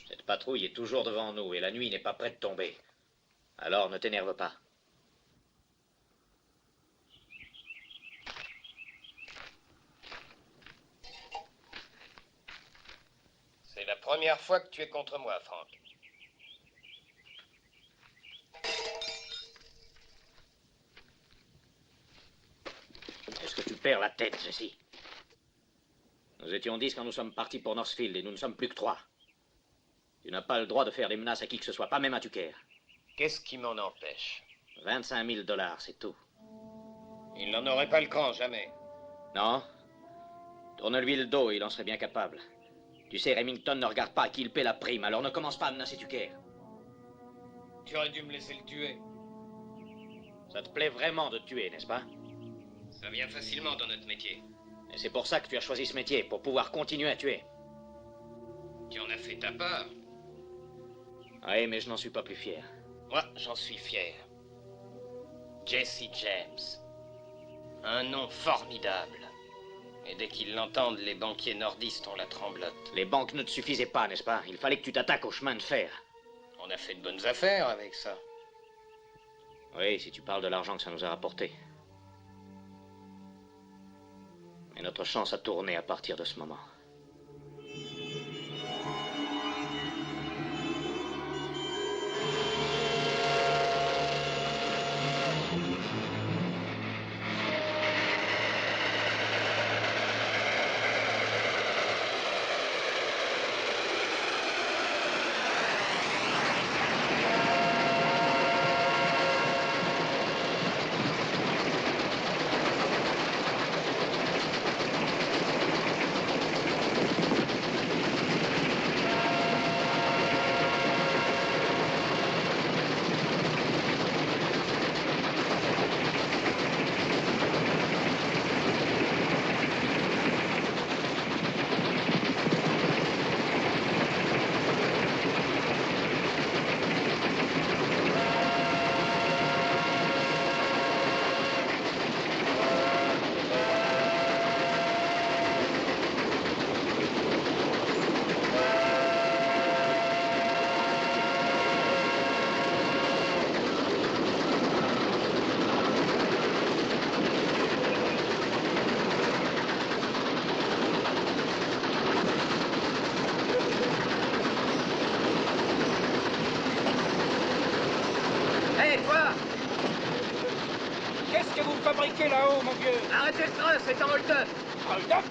Cette patrouille est toujours devant nous et la nuit n'est pas près de tomber. Alors ne t'énerve pas. C'est la première fois que tu es contre moi, Frank. Est-ce que tu perds la tête, Jesse? Nous étions 10 quand nous sommes partis pour Northfield et nous ne sommes plus que 3. Tu n'as pas le droit de faire des menaces à qui que ce soit, pas même à Tucker. Qu'est-ce qui m'en empêche? 25 000 $, c'est tout. Il n'en aurait pas le cran, jamais. Non? Tourne-lui le dos, il en serait bien capable. Tu sais, Remington ne regarde pas à qui il paie la prime, alors ne commence pas à menacer Tucker. Tu aurais dû me laisser le tuer. Ça te plaît vraiment de tuer, n'est-ce pas? Ça vient facilement dans notre métier. Et c'est pour ça que tu as choisi ce métier, pour pouvoir continuer à tuer. Tu en as fait ta part. Oui, mais je n'en suis pas plus fier. Moi, j'en suis fier. Jesse James. Un nom formidable. Et dès qu'ils l'entendent, les banquiers nordistes ont la tremblote. Les banques ne te suffisaient pas, n'est-ce pas? Il fallait que tu t'attaques au chemin de fer. On a fait de bonnes affaires avec ça. Oui, si tu parles de l'argent que ça nous a rapporté. Mais notre chance a tourné à partir de ce moment. Fabriqué là-haut, mon vieux. Arrêtez le train, c'est un hold-up. Hold-up?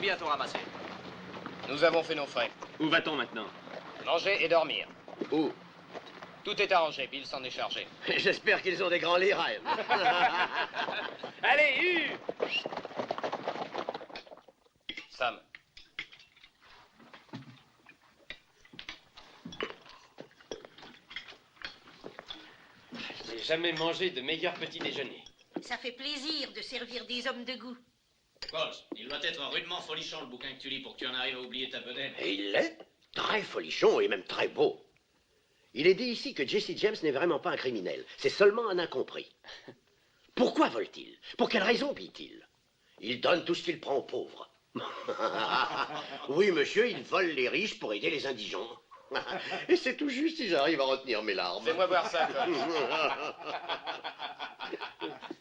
bientôt ramassés. Nous avons fait nos frais. Où va-t-on maintenant? Manger et dormir. Où? Tout est arrangé, Bill s'en est chargé. J'espère qu'ils ont des grands lits, Ryan. Allez, Hugh! Sam. J'ai jamais mangé de meilleur petit déjeuner. Ça fait plaisir de servir des hommes de goût. Coles, il doit être rudement folichon le bouquin que tu lis pour que tu en arrives à oublier ta bedaine. Et il l'est. Très folichon et même très beau. Il est dit ici que Jesse James n'est vraiment pas un criminel. C'est seulement un incompris. Pourquoi vole-t-il? Pour quelle raison pille-t-il? Il donne tout ce qu'il prend aux pauvres. Oui, monsieur, il vole les riches pour aider les indigents. Et c'est tout juste si j'arrive à retenir mes larmes. Fais-moi voir ça, Coles.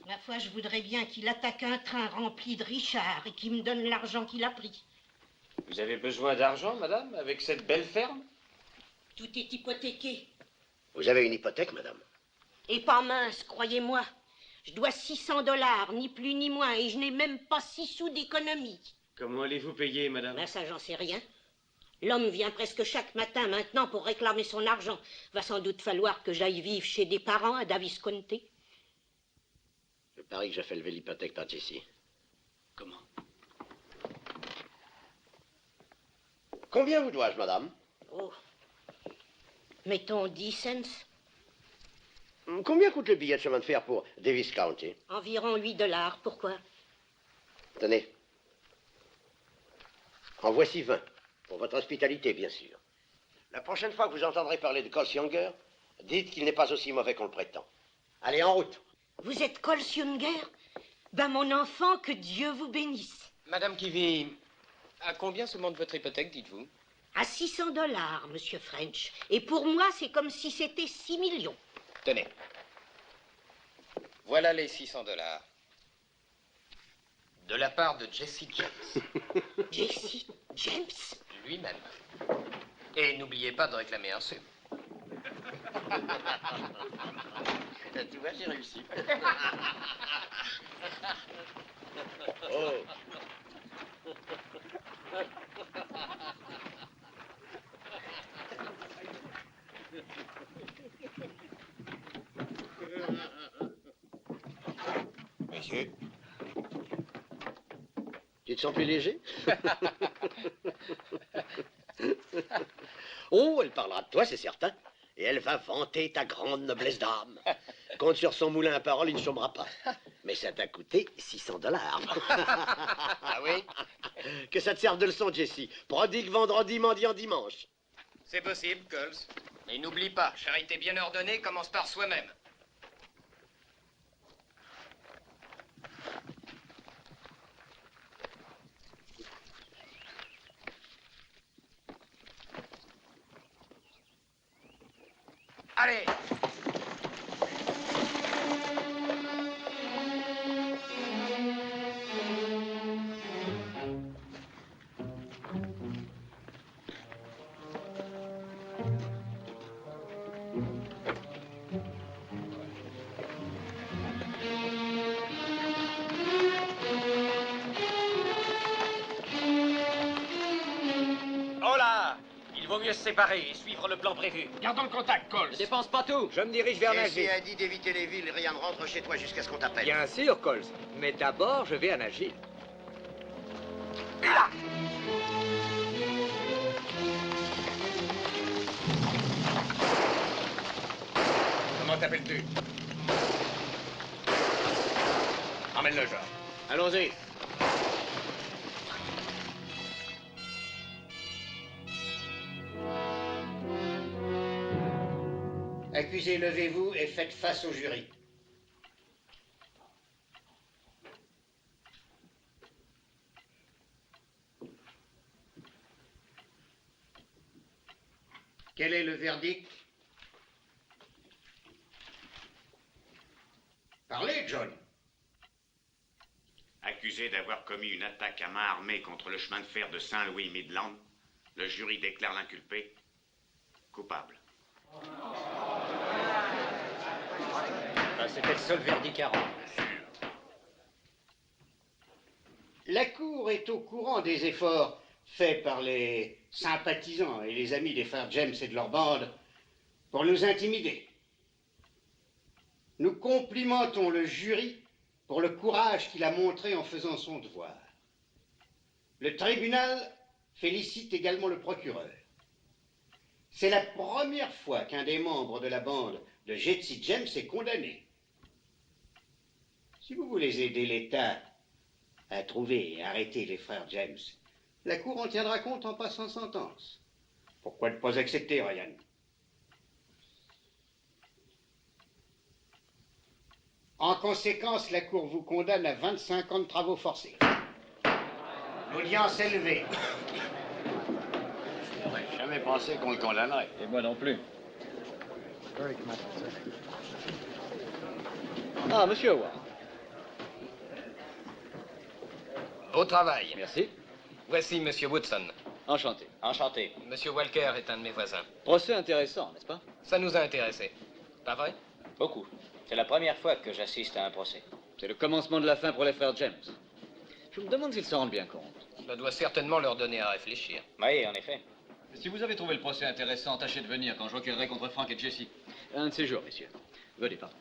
La fois, je voudrais bien qu'il attaque un train rempli de Richard et qu'il me donne l'argent qu'il a pris. Vous avez besoin d'argent, madame, avec cette belle ferme? Tout est hypothéqué. Vous avez une hypothèque, madame? Et pas mince, croyez-moi. Je dois 600 $, ni plus ni moins, et je n'ai même pas 6 sous d'économie. Comment allez-vous payer, madame? Ben ça, j'en sais rien. L'homme vient presque chaque matin maintenant pour réclamer son argent. Va sans doute falloir que j'aille vivre chez des parents à Davis-County. Je parie que j'ai fait lever l'hypothèque par Jesse. Comment? Combien vous dois-je, madame? Oh. Mettons 10 cents. Combien coûte le billet de chemin de fer pour Davis County? Environ 8 $. Pourquoi? Tenez. En voici 20. Pour votre hospitalité, bien sûr. La prochaine fois que vous entendrez parler de Coles Younger, dites qu'il n'est pas aussi mauvais qu'on le prétend. Allez, en route. Vous êtes Coles Younger? Ben, mon enfant, que Dieu vous bénisse. Madame Kivy, à combien se monte votre hypothèque, dites-vous? À 600 $, monsieur French. Et pour moi, c'est comme si c'était 6 millions. Tenez. Voilà les 600 $. De la part de Jesse James. Jesse James? Lui-même. Et n'oubliez pas de réclamer un sou. Tu vois, j'ai réussi. Oh. Monsieur? Tu te sens plus léger? Oh, elle parlera de toi, c'est certain. Et elle va vanter ta grande noblesse d'âme. Compte sur son moulin à parole, il ne chômera pas. Mais ça t'a coûté 600 $. Ah oui? Que ça te serve de leçon, Jesse. Prodigue vendredi, mendiant dimanche. C'est possible, Coles. Et n'oublie pas, charité bien ordonnée commence par soi-même. Allez! Oh là! Il vaut mieux se séparer et suivre le plan prévu. Gardons le contact, Coles. Ne dépense pas tout. Je me dirige vers Jesse Nashville. a dit d'éviter les villes. Rien ne rentre chez toi jusqu'à ce qu'on t'appelle. Bien sûr, Coles. Mais d'abord, je vais à Nashville. Comment t'appelles-tu? Emmène-le, George. Allons-y. Accusé, levez-vous et faites face au jury. Quel est le verdict? Parlez, John. Accusé d'avoir commis une attaque à main armée contre le chemin de fer de Saint-Louis Midland, le jury déclare l'inculpé coupable. C'était le seul verdict à rendre. La Cour est au courant des efforts faits par les sympathisants et les amis des frères James et de leur bande pour nous intimider. Nous complimentons le jury pour le courage qu'il a montré en faisant son devoir. Le tribunal félicite également le procureur. C'est la première fois qu'un des membres de la bande de Jesse James est condamné. Si vous voulez aider l'État à trouver et arrêter les frères James, la Cour en tiendra compte en passant sentence. Pourquoi ne pas accepter, Ryan? En conséquence, la Cour vous condamne à 25 ans de travaux forcés. L'audience est levée. Je n'aurais jamais pensé qu'on le condamnerait. Et moi non plus. Ah, monsieur Howard. Au travail. Merci. Voici Monsieur Woodson. Enchanté. Enchanté. Monsieur Walker est un de mes voisins. Procès intéressant, n'est-ce pas? Ça nous a intéressés. Pas vrai? Beaucoup. C'est la première fois que j'assiste à un procès. C'est le commencement de la fin pour les frères James. Je me demande s'ils s'en rendent bien compte. Cela doit certainement leur donner à réfléchir. Oui, en effet. Si vous avez trouvé le procès intéressant, tâchez de venir quand je requerrai contre Frank et Jesse. Un de ces jours, messieurs. Venez, pardon.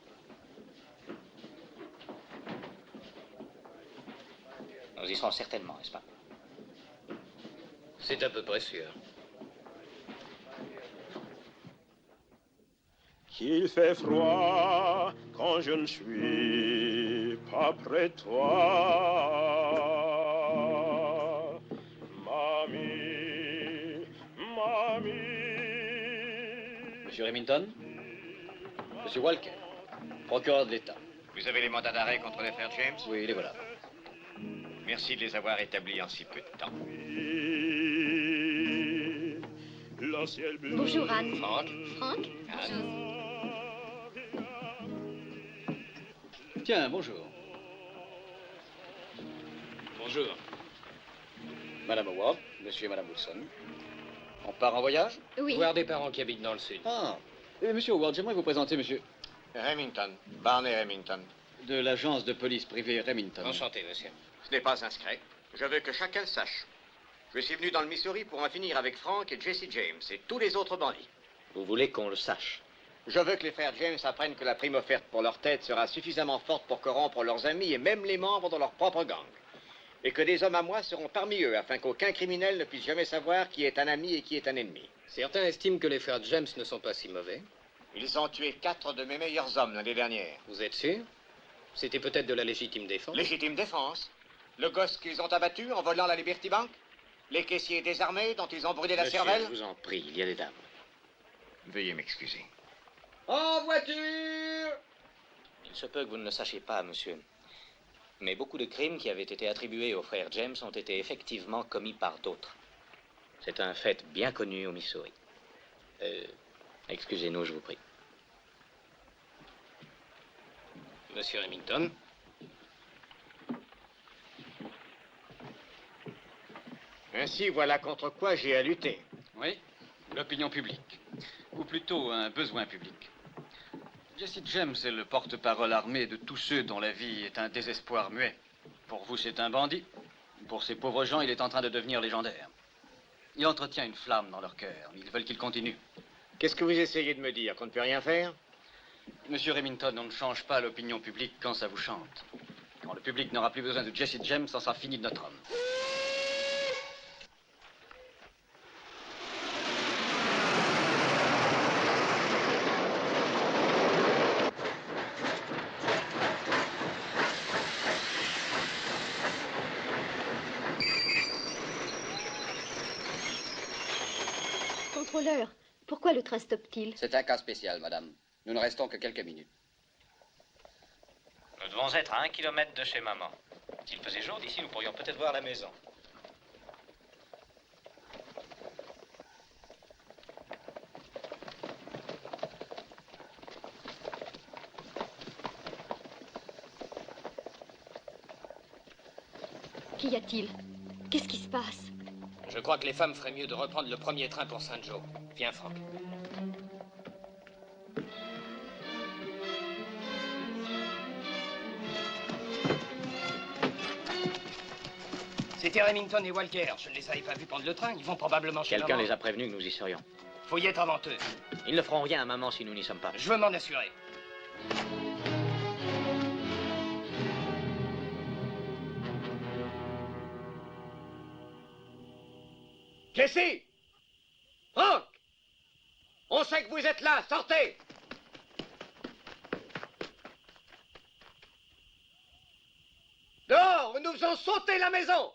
Nous y serons certainement, n'est-ce pas? C'est à peu près sûr. Qu'il fait froid quand je ne suis pas près de toi. Mamie, mamie. Monsieur Remington? Monsieur Walker, procureur de l'État. Vous avez les mandats d'arrêt contre les frères James? Oui, les voilà. Merci de les avoir établis en si peu de temps. Bonjour, Anne. Frank. Franck? Tiens, bonjour. Bonjour. Madame Howard, monsieur et madame Wilson. On part en voyage? Oui. Voir des parents qui habitent dans le sud. Ah. Monsieur Howard, j'aimerais vous présenter monsieur... Remington. Barney Remington. De l'agence de police privée Remington. Enchanté, monsieur. Ce n'est pas un secret. Je veux que chacun le sache. Je suis venu dans le Missouri pour en finir avec Frank et Jesse James et tous les autres bandits. Vous voulez qu'on le sache? Je veux que les frères James apprennent que la prime offerte pour leur tête sera suffisamment forte pour corrompre leurs amis et même les membres de leur propre gang. Et que des hommes à moi seront parmi eux afin qu'aucun criminel ne puisse jamais savoir qui est un ami et qui est un ennemi. Certains estiment que les frères James ne sont pas si mauvais. Ils ont tué 4 de mes meilleurs hommes l'année dernière. Vous êtes sûr? C'était peut-être de la légitime défense. Légitime défense? Le gosse qu'ils ont abattu en volant la Liberty Bank? Les caissiers désarmés dont ils ont brûlé la cervelle? Je vous en prie, il y a des dames. Veuillez m'excuser. En voiture! Il se peut que vous ne le sachiez pas, monsieur. Mais beaucoup de crimes qui avaient été attribués aux frères James ont été effectivement commis par d'autres. C'est un fait bien connu au Missouri. Excusez-nous, je vous prie. Monsieur Remington. Ainsi, voilà contre quoi j'ai à lutter. Oui, l'opinion publique. Ou plutôt un besoin public. Jesse James est le porte-parole armé de tous ceux dont la vie est un désespoir muet. Pour vous, c'est un bandit. Pour ces pauvres gens, il est en train de devenir légendaire. Il entretient une flamme dans leur cœur. Ils veulent qu'il continue. Qu'est-ce que vous essayez de me dire? Qu'on ne peut rien faire? Monsieur Remington, on ne change pas l'opinion publique quand ça vous chante. Quand le public n'aura plus besoin de Jesse James, ça sera fini de notre homme. Contrôleur, pourquoi le train stoppe-t-il? C'est un cas spécial, madame. Nous ne restons que quelques minutes. Nous devons être à 1 kilomètre de chez maman. S'il faisait jour d'ici, nous pourrions peut-être voir la maison. Qu'y a-t-il? Qu'est-ce qui se passe? Je crois que les femmes feraient mieux de reprendre le premier train pour Saint Joe. Viens, Frank. C'était Remington et Walker. Je ne les avais pas vus prendre le train. Ils vont probablement chez Quelqu'un maman. les a prévenus que nous y serions. Faut y être avant eux. Ils ne feront rien à maman si nous n'y sommes pas. Je veux m'en assurer. Jesse! Frank! On sait que vous êtes là, sortez! Dehors, nous faisons sauter la maison!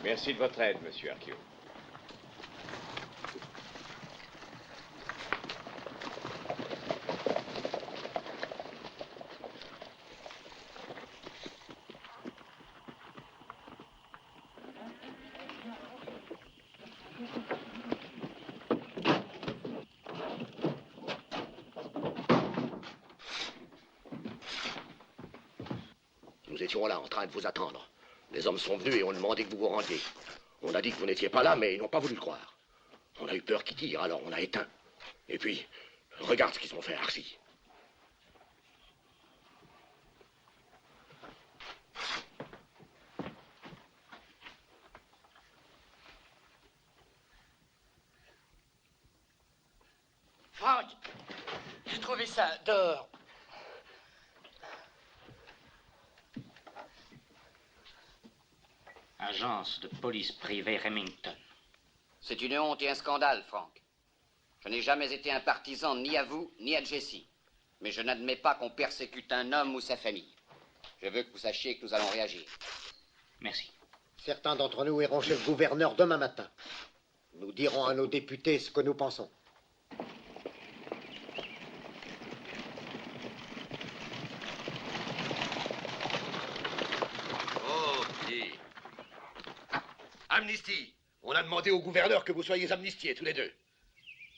Merci de votre aide, monsieur Arquio. Nous étions là, en train de vous attendre. Les hommes sont venus et ont demandé que vous vous rendiez. On a dit que vous n'étiez pas là, mais ils n'ont pas voulu le croire. On a eu peur qu'ils tirent, alors on a éteint. Et puis, regarde ce qu'ils ont fait à Archie. Frank, j'ai trouvé ça dehors. Agence de police privée Remington. C'est une honte et un scandale, Frank. Je n'ai jamais été un partisan ni à vous, ni à Jesse. Mais je n'admets pas qu'on persécute un homme ou sa famille. Je veux que vous sachiez que nous allons réagir. Merci. Certains d'entre nous iront chez le gouverneur demain matin. Nous dirons à nos députés ce que nous pensons. Amnistie. On a demandé au gouverneur que vous soyez amnistiés, tous les deux.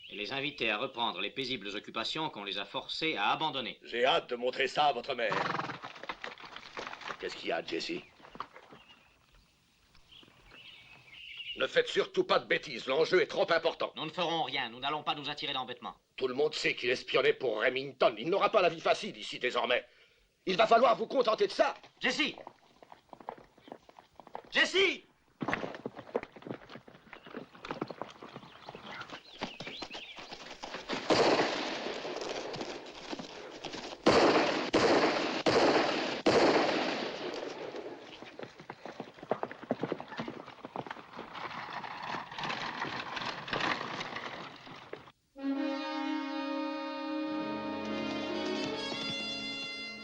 Et les inviter à reprendre les paisibles occupations qu'on les a forcés à abandonner. J'ai hâte de montrer ça à votre mère. Qu'est-ce qu'il y a, Jesse? Ne faites surtout pas de bêtises, l'enjeu est trop important. Nous ne ferons rien, nous n'allons pas nous attirer d'embêtements. Tout le monde sait qu'il espionnait pour Remington. Il n'aura pas la vie facile ici désormais. Il va falloir vous contenter de ça. Jesse! Jesse!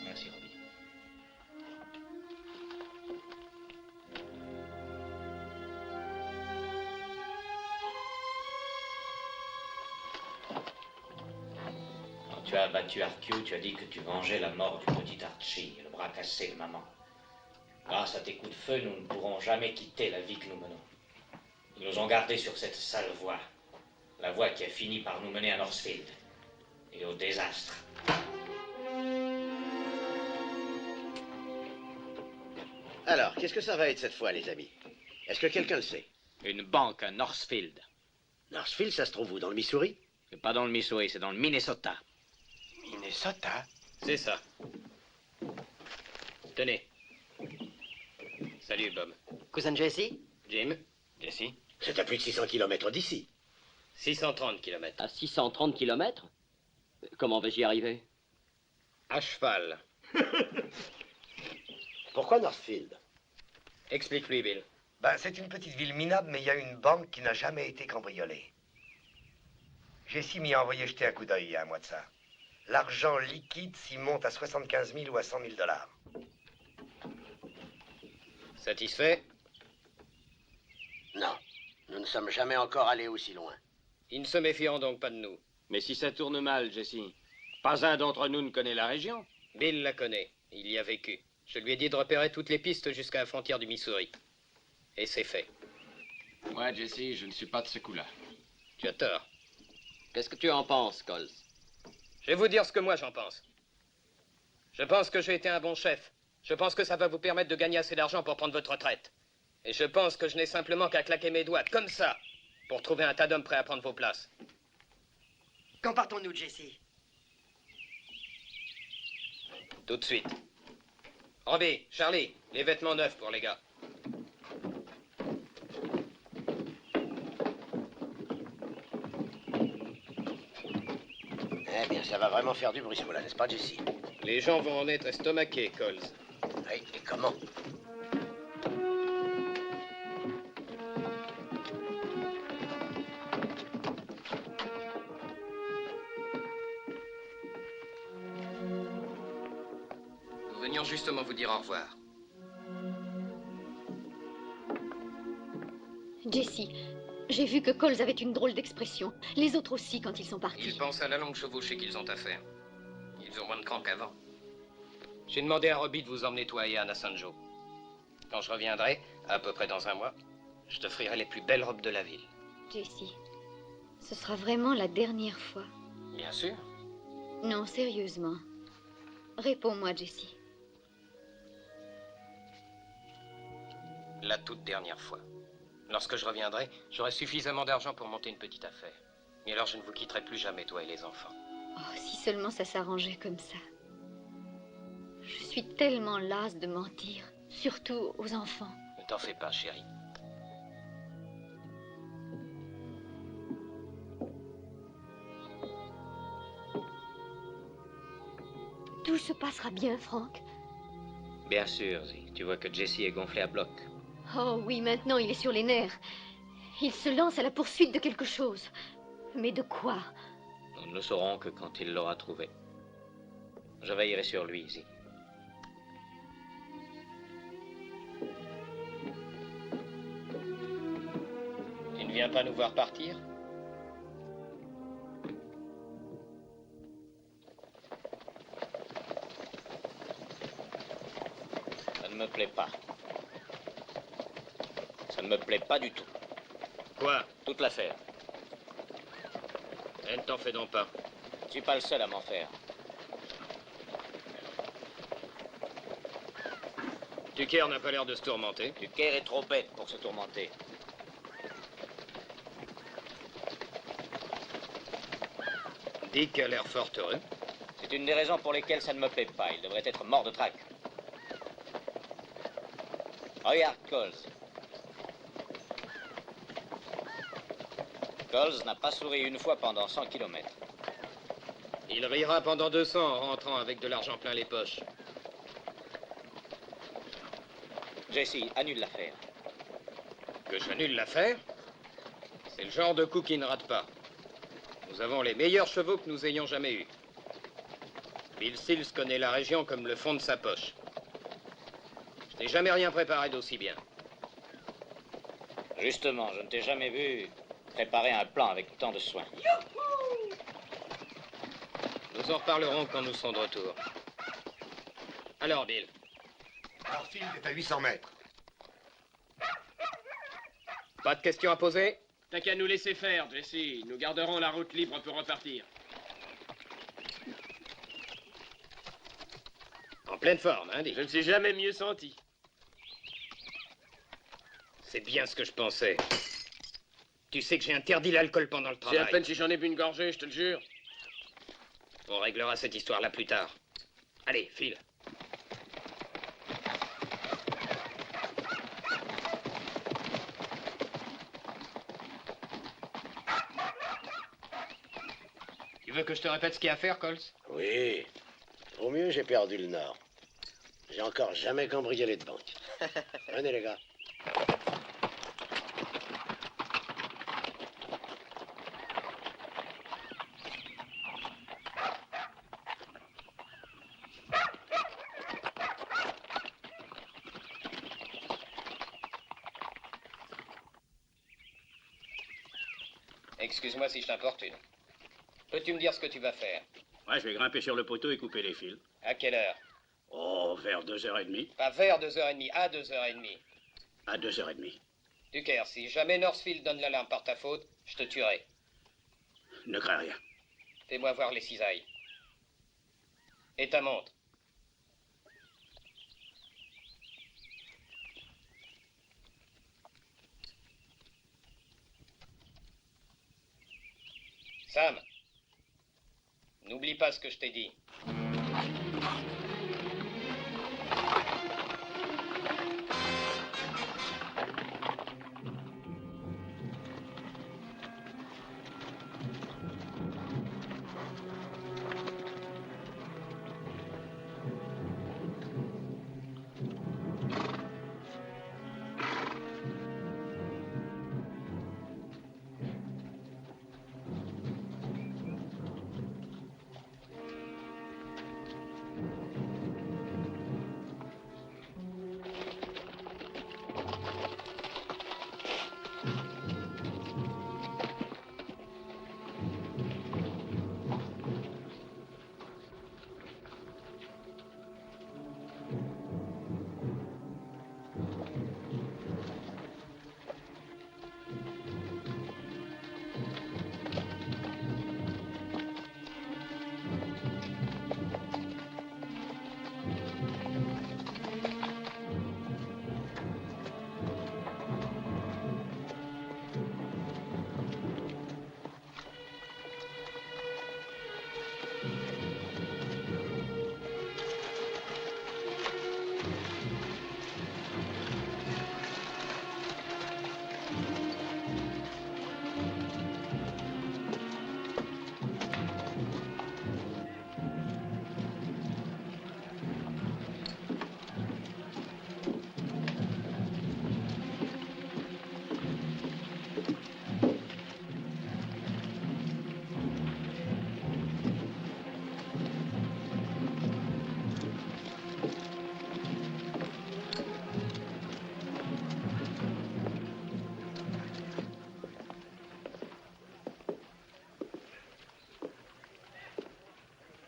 Merci, Robbie. Quand tu as abattu Arquio, tu as dit que tu vengeais la mort du petit Archie et le bras cassé de maman. Grâce à tes coups de feu, nous ne pourrons jamais quitter la vie que nous menons. Ils nous ont gardés sur cette sale voie. La voie qui a fini par nous mener à Northfield et au désastre. Alors, qu'est-ce que ça va être cette fois, les amis? Est-ce que quelqu'un le sait? Une banque à Northfield. Northfield, ça se trouve où? Dans le Missouri? C'est pas dans le Missouri, c'est dans le Minnesota. Minnesota? C'est ça. Tenez. Salut, Bob. Cousin Jesse? Jim? Jesse? C'est à plus de 600 km d'ici. 630 km. À 630 km? Comment vais-je y arriver? À cheval. Pourquoi Northfield? Explique-lui, Bill. Ben, c'est une petite ville minable, mais il y a une banque qui n'a jamais été cambriolée. Jessie m'y a envoyé jeter un coup d'œil il y a un mois de ça. L'argent liquide s'y monte à 75 000 ou à 100 000 $. Satisfait? Non, nous ne sommes jamais encore allés aussi loin. Ils ne se méfieront donc pas de nous. Mais si ça tourne mal, Jesse, pas un d'entre nous ne connaît la région. Bill la connaît. Il y a vécu. Je lui ai dit de repérer toutes les pistes jusqu'à la frontière du Missouri. Et c'est fait. Moi, Jesse, je ne suis pas de ce coup-là. Tu as tort. Qu'est-ce que tu en penses, Coles? Je vais vous dire ce que moi j'en pense. Je pense que j'ai été un bon chef. Je pense que ça va vous permettre de gagner assez d'argent pour prendre votre retraite. Et je pense que je n'ai simplement qu'à claquer mes doigts, comme ça, pour trouver un tas d'hommes prêts à prendre vos places. Quand partons-nous, Jesse? Tout de suite. Robbie, Charlie, les vêtements neufs pour les gars. Eh bien, ça va vraiment faire du bruit, ce mot-là, n'est-ce pas, Jesse? Les gens vont en être estomaqués, Coles. Oui, et comment? Nous venions justement vous dire au revoir. Jesse, j'ai vu que Coles avait une drôle d'expression. Les autres aussi, quand ils sont partis. Ils pensent à la longue chevauchée qu'ils ont à faire. Ils ont moins de cran qu'avant. J'ai demandé à Robbie de vous emmener toi et Anne à San Joe. Quand je reviendrai, à peu près dans un mois, je t'offrirai les plus belles robes de la ville. Jesse, ce sera vraiment la dernière fois. Bien sûr. Non, sérieusement. Réponds-moi, Jesse. La toute dernière fois. Lorsque je reviendrai, j'aurai suffisamment d'argent pour monter une petite affaire. Et alors je ne vous quitterai plus jamais, toi et les enfants. Oh, si seulement ça s'arrangeait comme ça. Je suis tellement lasse de mentir, surtout aux enfants. Ne t'en fais pas, chérie. Tout se passera bien, Frank. Bien sûr, Zee. Tu vois que Jesse est gonflé à bloc. Oh oui, maintenant il est sur les nerfs. Il se lance à la poursuite de quelque chose. Mais de quoi? Nous ne le saurons que quand il l'aura trouvé. Je veillerai sur lui, Zee. Tu ne viens pas nous voir partir? Ça ne me plaît pas. Ça ne me plaît pas du tout. Quoi? Toute l'affaire. Ne t'en fais donc pas. Je suis pas le seul à m'en faire. Tucker n'a pas l'air de se tourmenter. Tucker est trop bête pour se tourmenter. Dick a l'air fort heureux. C'est une des raisons pour lesquelles ça ne me plaît pas. Il devrait être mort de trac. Regarde Coles. Coles n'a pas souri une fois pendant 100 kilomètres. Il rira pendant 200 en rentrant avec de l'argent plein les poches. Jesse, annule l'affaire. Que j'annule l'affaire? C'est le genre de coup qui ne rate pas. Nous avons les meilleurs chevaux que nous ayons jamais eus. Bill Sills connaît la région comme le fond de sa poche. Je n'ai jamais rien préparé d'aussi bien. Justement, je ne t'ai jamais vu préparer un plan avec tant de soin. Nous en reparlerons quand nous serons de retour. Alors, Bill. Northfield est à 800 mètres. Pas de questions à poser? T'as qu'à nous laisser faire, Jesse. Nous garderons la route libre pour repartir. En pleine forme, hein, Dick? Je ne suis jamais mieux senti. C'est bien ce que je pensais. Tu sais que j'ai interdit l'alcool pendant le C'est travail. à peine si j'en ai bu une gorgée, je te le jure. On réglera cette histoire-là plus tard. Allez, file. Tu veux que je te répète ce qu'il y a à faire, Coles? Oui. Au mieux, j'ai perdu le nord. J'ai encore jamais cambriolé de banque. Venez, les gars. Excuse-moi si je t'importune. Peux-tu me dire ce que tu vas faire? Ouais, je vais grimper sur le poteau et couper les fils. À quelle heure? Oh, vers 2h30. Pas vers 2h30, à 2h30. À 2h30. Tucker, si jamais Northfield donne l'alarme par ta faute, je te tuerai. Ne crains rien. Fais-moi voir les cisailles. Et ta montre. Sam, n'oublie pas ce que je t'ai dit.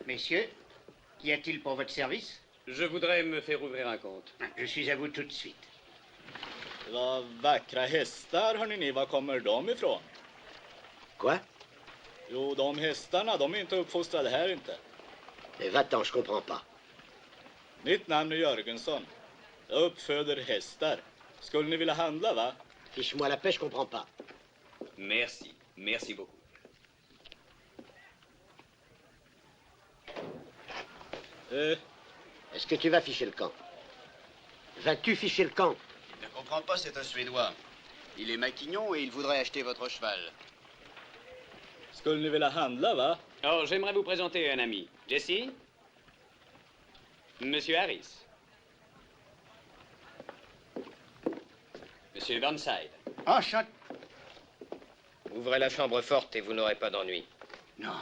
Messieurs, qu'y a-t-il pour votre service? Je voudrais me faire ouvrir un compte. Je suis à vous tout de suite. Vad vackra hästar, hörni ni. Var kommer de ifrån? Quoi? Jo, de hästarna, de är inte uppfostrade här inte. Va-t'en, je comprends pas. Mitt namn är Jörgensson. Jag uppföder hästar. Skulle ni vilja handla, va? Fiche-moi la paix, je comprends pas. Merci. Merci beaucoup. Est-ce que tu vas ficher le camp? Vas-tu ficher le camp? Je ne comprends pas, c'est un Suédois. Il est maquignon et il voudrait acheter votre cheval. Skulle ni vilja handla, va? Oh, j'aimerais vous présenter un ami. Jesse? Monsieur Harris. Monsieur Burnside. Enchanté. Ouvrez la chambre forte et vous n'aurez pas d'ennui. Non.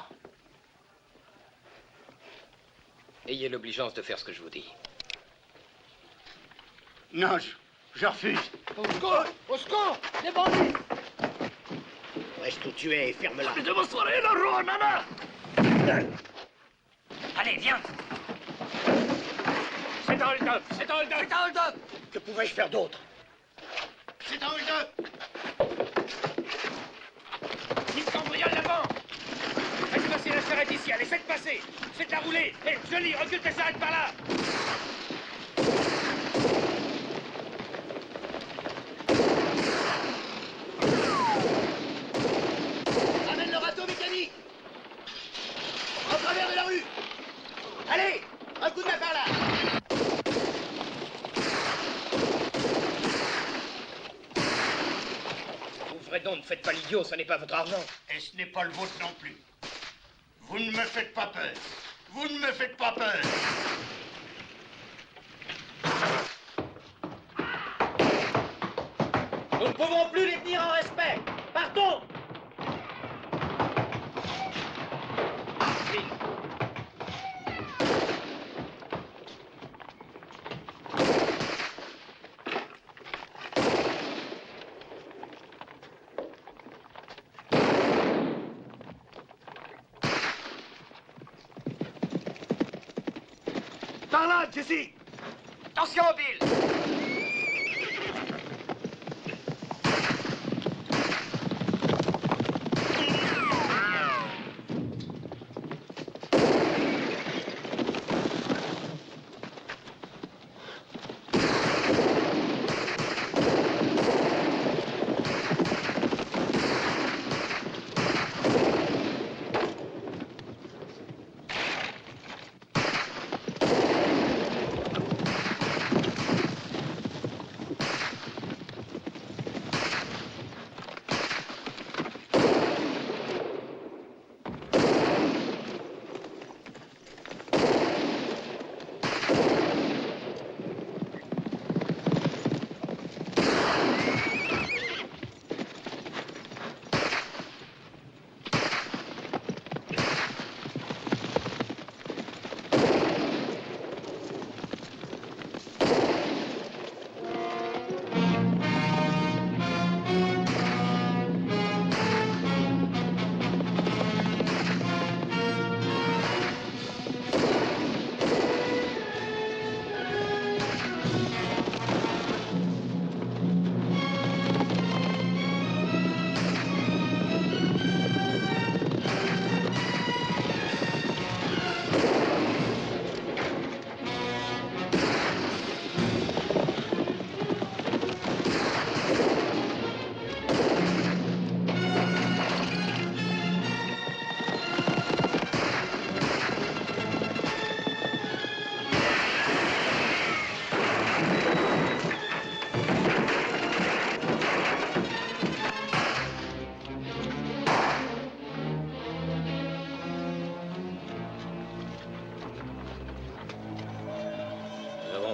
Ayez l'obligeance de faire ce que je vous dis. Non, je refuse. Au secours! Au secours! Les bandits! Reste où tu es et ferme-la. Allez, viens. C'est un hold-up, c'est un hold-up, c'est un hold-up. Que pouvais-je faire d'autre? C'est un hold-up. Ils cambriolent la banque. Faites passer la charrette ici, allez, faites passer. Faites-la rouler. Hé, Johnny, recule ta charrette par là. Amène le râteau mécanique! En travers de la rue! Allez! Un coup de main par là! Ouvrez donc, ne faites pas l'idiot, ce n'est pas votre argent. Et ce n'est pas le vôtre non plus. Vous ne me faites pas peur. Vous ne me faites pas peur. Nous ne pouvons plus les tenir en respect. Partons. Par là, Jesse! Attention, Bill.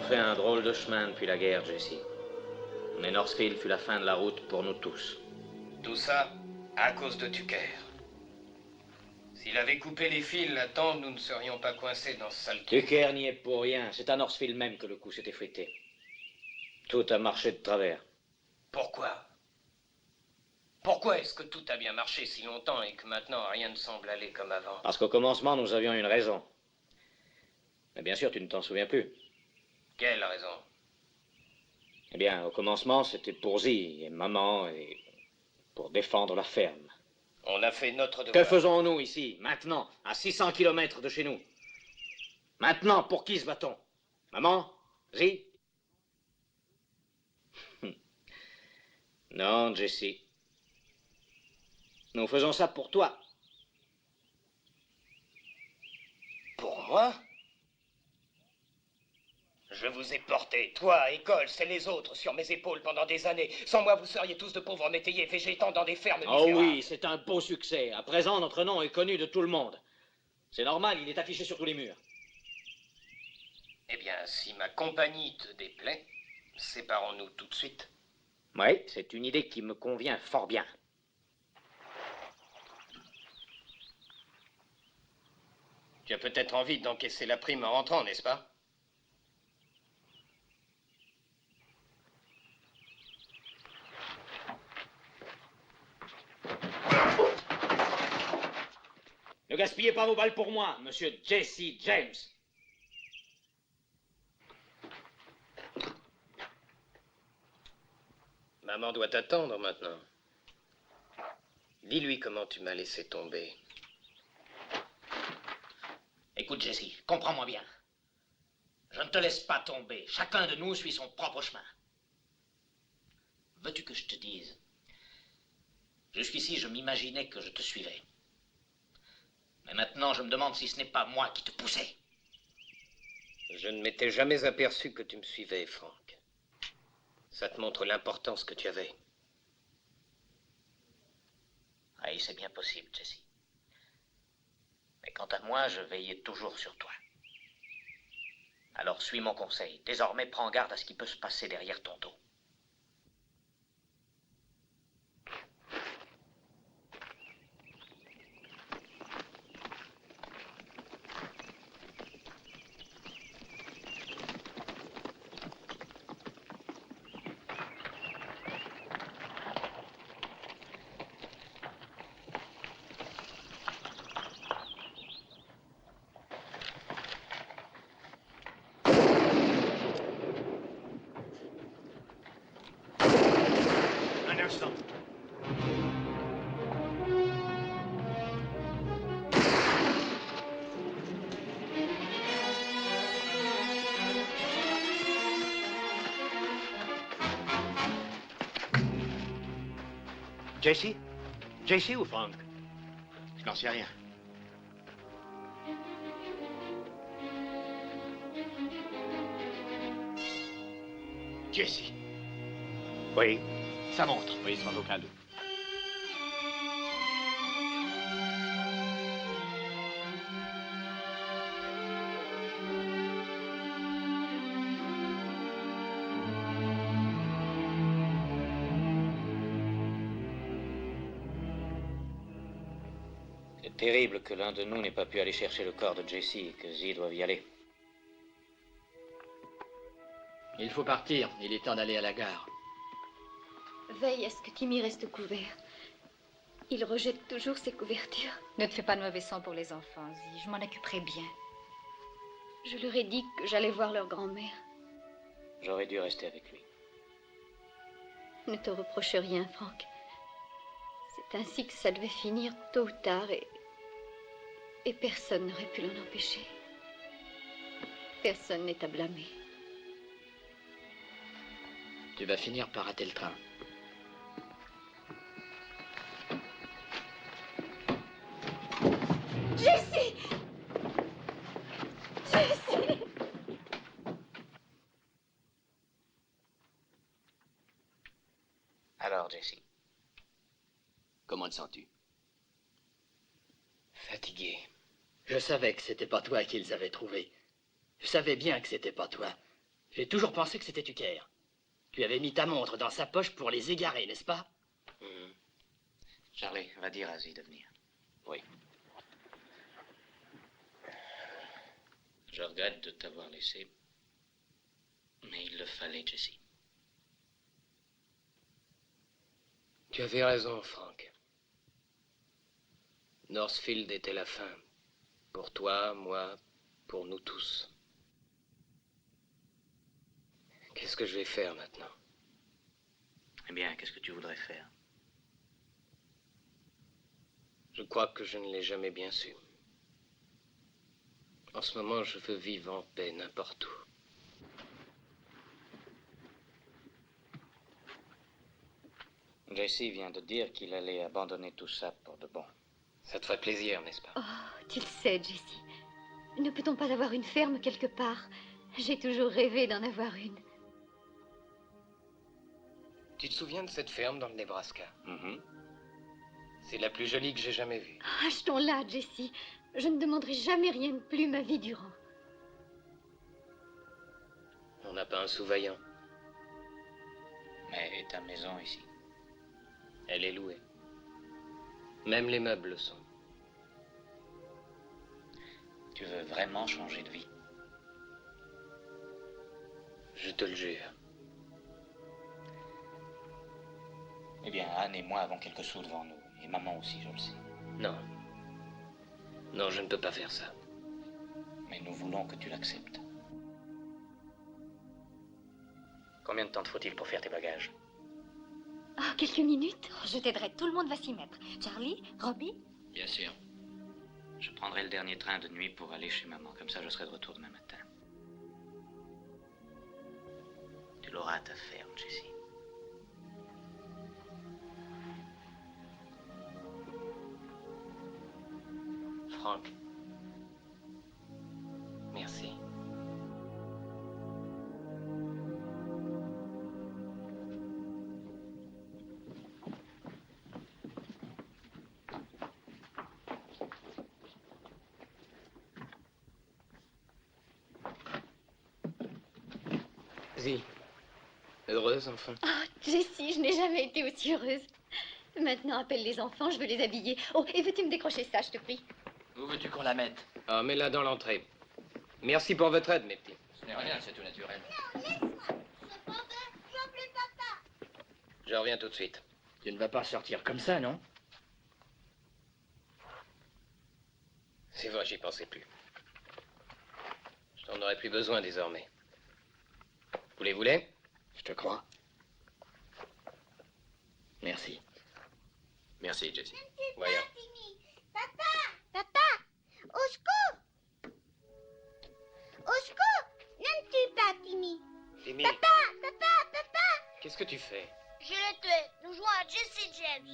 Fait un drôle de chemin depuis la guerre, Jesse. Mais Northfield fut la fin de la route pour nous tous. Tout ça à cause de Tucker. S'il avait coupé les fils à temps, nous ne serions pas coincés dans ce sale trou. Tucker n'y est pour rien. C'est à Northfield même que le coup s'est effrité. Tout a marché de travers. Pourquoi? Pourquoi est-ce que tout a bien marché si longtemps et que maintenant rien ne semble aller comme avant? Parce qu'au commencement, nous avions une raison. Mais bien sûr, tu ne t'en souviens plus. Quelle raison? Eh bien, au commencement, c'était pour Zee et maman et pour défendre la ferme. On a fait notre devoir. Que faisons-nous ici, maintenant, à 600 kilomètres de chez nous? Maintenant, pour qui se bat-on? Maman? Zee? Non, Jesse. Nous faisons ça pour toi. Pour moi? Je vous ai porté, toi, École, et les autres, sur mes épaules pendant des années. Sans moi, vous seriez tous de pauvres métayers végétant dans des fermes misérables. Oh oui, c'est un beau succès. À présent, notre nom est connu de tout le monde. C'est normal, il est affiché sur tous les murs. Eh bien, si ma compagnie te déplaît, séparons-nous tout de suite. Oui, c'est une idée qui me convient fort bien. Tu as peut-être envie d'encaisser la prime en rentrant, n'est-ce pas? Ne gaspillez pas vos balles pour moi, monsieur Jesse James. Maman doit t'attendre maintenant. Dis-lui comment tu m'as laissé tomber. Écoute, Jesse, comprends-moi bien. Je ne te laisse pas tomber. Chacun de nous suit son propre chemin. Veux-tu que je te dise? Jusqu'ici, je m'imaginais que je te suivais. Mais maintenant, je me demande si ce n'est pas moi qui te poussais. Je ne m'étais jamais aperçu que tu me suivais, Frank. Ça te montre l'importance que tu avais. Oui, c'est bien possible, Jesse. Mais quant à moi, je veillais toujours sur toi. Alors suis mon conseil. Désormais, prends garde à ce qui peut se passer derrière ton dos. Un instant. Jesse? Jesse ou Frank? Je n'en sais rien. Jesse. Oui. Ça montre. Oui, sans aucun doute. C'est terrible que l'un de nous n'ait pas pu aller chercher le corps de Jesse et que Z doive y aller. Il faut partir. Il est temps d'aller à la gare. Veille à ce que Timmy reste couvert. Il rejette toujours ses couvertures. Ne te fais pas de mauvais sang pour les enfants, Zi. Je m'en occuperai bien. Je leur ai dit que j'allais voir leur grand-mère. J'aurais dû rester avec lui. Ne te reproche rien, Frank. C'est ainsi que ça devait finir tôt ou tard et personne n'aurait pu l'en empêcher. Personne n'est à blâmer. Tu vas finir par rater le train. Jesse! Jesse! Alors, Jesse, Comment te sens-tu? Fatigué. Je savais que c'était pas toi qu'ils avaient trouvé. Je savais bien que c'était pas toi. J'ai toujours pensé que c'était Tucker. Tu avais mis ta montre dans sa poche pour les égarer, n'est-ce pas? Charlie, va dire à Z de venir. Oui. Je regrette de t'avoir laissé, mais il le fallait, Jesse. Tu avais raison, Frank. Northfield était la fin. Pour toi, moi, pour nous tous. Qu'est-ce que je vais faire maintenant? Eh bien, qu'est-ce que tu voudrais faire? Je crois que je ne l'ai jamais bien su. En ce moment, je veux vivre en paix n'importe où. Jesse vient de dire qu'il allait abandonner tout ça pour de bon. Ça te ferait plaisir, n'est-ce pas? Oh, tu le sais, Jessie. Ne peut-on pas avoir une ferme quelque part? J'ai toujours rêvé d'en avoir une. Tu te souviens de cette ferme dans le Nebraska? Mm-hmm. C'est la plus jolie que j'ai jamais vue. Achetons-la, Jessie. Je ne demanderai jamais rien de plus ma vie durant. On n'a pas un sous-vaillant. Mais ta maison ici? Elle est louée. Même les meubles le sont. Tu veux vraiment changer de vie? Je te le jure. Eh bien, Anne et moi avons quelques sous devant nous. Et maman aussi, je le sais. Non. Non, je ne peux pas faire ça. Mais nous voulons que tu l'acceptes. Combien de temps te faut-il pour faire tes bagages? Oh, quelques minutes. Je t'aiderai, tout le monde va s'y mettre. Charlie, Robbie? Bien sûr. Je prendrai le dernier train de nuit pour aller chez maman. Comme ça, je serai de retour demain matin. Tu l'auras à ta ferme, Jessie. Frank. Merci. Vas-y. Heureuse, enfin. Oh, Jessie, je n'ai jamais été aussi heureuse. Maintenant, appelle les enfants, je veux les habiller. Oh, et veux-tu me décrocher ça, je te prie? Où veux-tu qu'on la mette? Ah, mets-la dans l'entrée. Merci pour votre aide, mes petits. Ce n'est rien, c'est tout naturel. Je reviens tout de suite. Tu ne vas pas sortir comme ça, non? C'est vrai, j'y pensais plus. Je t'en aurais plus besoin désormais. Vous les voulez? Je te crois. Merci. Merci, Jessie. Voyons. Papa, au secours! Au secours! N'aimes-tu pas Timmy? Timmy, Papa! qu'est-ce que tu fais? Je l'ai tué. Nous jouons à Jesse James.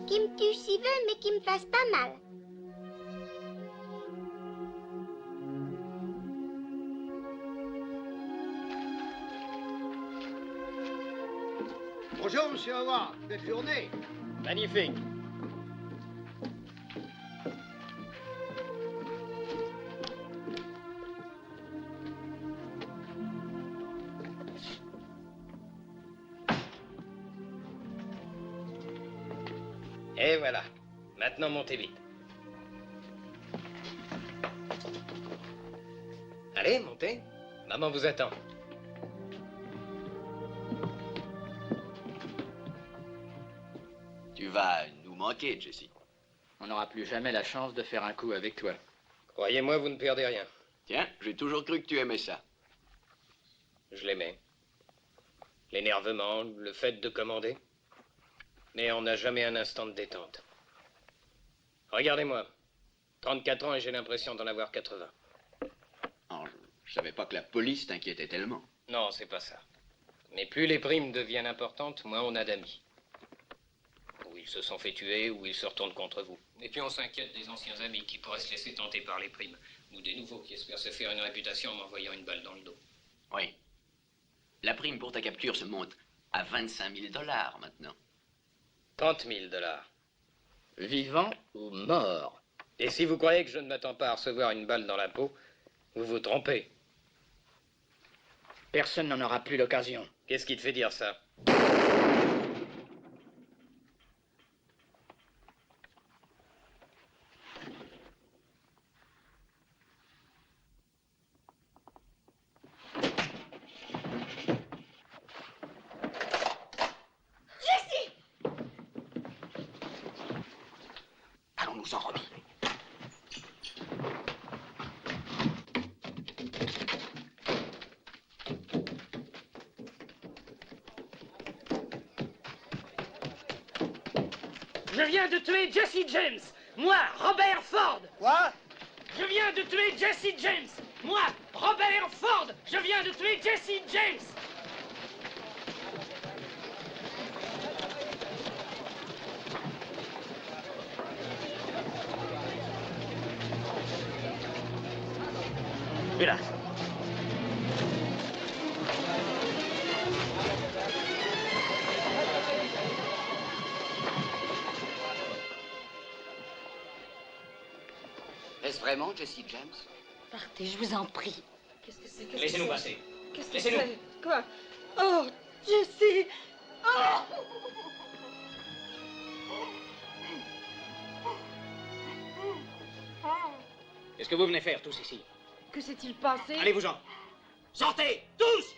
Qui me tue s'il veut, mais qui me fasse pas mal. Bonjour, monsieur Howard. Belle journée. Magnifique. Et voilà. Maintenant, montez vite. Allez, montez. Maman vous attend. Tu vas nous manquer, Jessie. On n'aura plus jamais la chance de faire un coup avec toi. Croyez-moi, vous ne perdez rien. Tiens, j'ai toujours cru que tu aimais ça. Je l'aimais. L'énervement, le fait de commander. Mais on n'a jamais un instant de détente. Regardez-moi. 34 ans et j'ai l'impression d'en avoir 80. Oh, je savais pas que la police t'inquiétait tellement. Non, c'est pas ça. Mais plus les primes deviennent importantes, moins on a d'amis. Ou ils se sont fait tuer, ou ils se retournent contre vous. Et puis on s'inquiète des anciens amis qui pourraient se laisser tenter par les primes. Ou des nouveaux qui espèrent se faire une réputation en m'envoyant une balle dans le dos. Oui. La prime pour ta capture se monte à 25 000 $ maintenant. 30 000 $. Vivant ou mort? Et si vous croyez que je ne m'attends pas à recevoir une balle dans la peau, vous vous trompez. Personne n'en aura plus l'occasion. Qu'est-ce qui te fait dire ça? Allons-nous-en, Robbie. Je viens de tuer Jesse James. Moi, Robert Ford. Quoi? Je viens de tuer Jesse James. Moi, Robert Ford. Je viens de tuer Jesse James. Hélas. Est-ce vraiment Jesse James? Partez, je vous en prie. Qu'est-ce que c'est? Laissez-nous passer. Qu'est-ce que Laissez-nous. c'est? Quoi? Oh, Jesse! Oh! Qu'est-ce que vous venez faire tous ici? Que s'est-il passé? Allez-vous-en. Sortez, tous!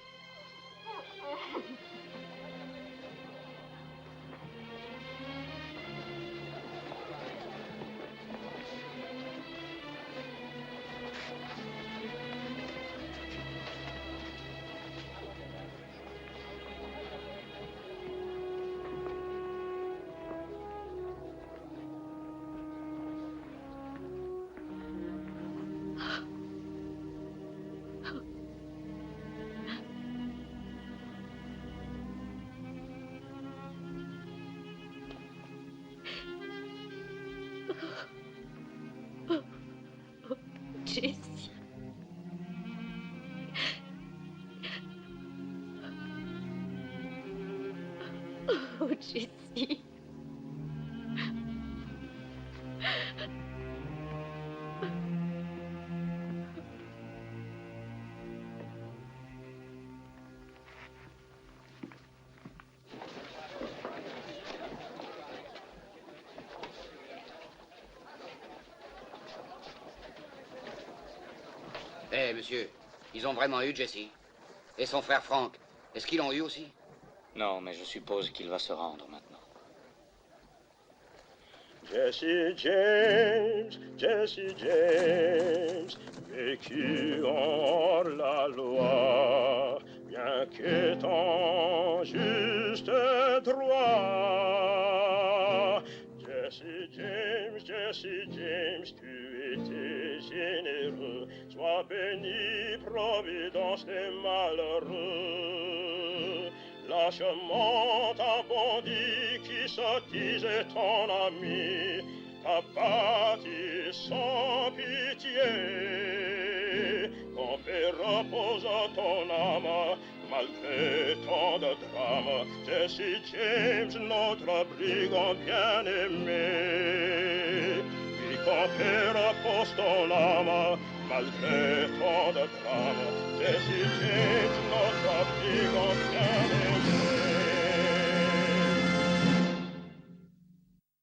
Jessie. Oh, Jessie. fait, monsieur? Ils ont vraiment eu Jesse? Et son frère Frank, est-ce qu'ils l'ont eu aussi? Non, mais je suppose qu'il va se rendre maintenant. Jesse James, vécu hors la loi, bien qu'étant juste et droit. Jesse James, tu étais généreux, sois béni, providence des malheureux. Lâchement ta bandit qui sottisait ton ami, t'a bâti sans pitié. Ton père repose ton âme, malgré tant de drames. Jesse James, notre brigand bien-aimé. Oui, ton père repose ton âme, malgré tant de drames. Jesse James, notre brigand bien-aimé.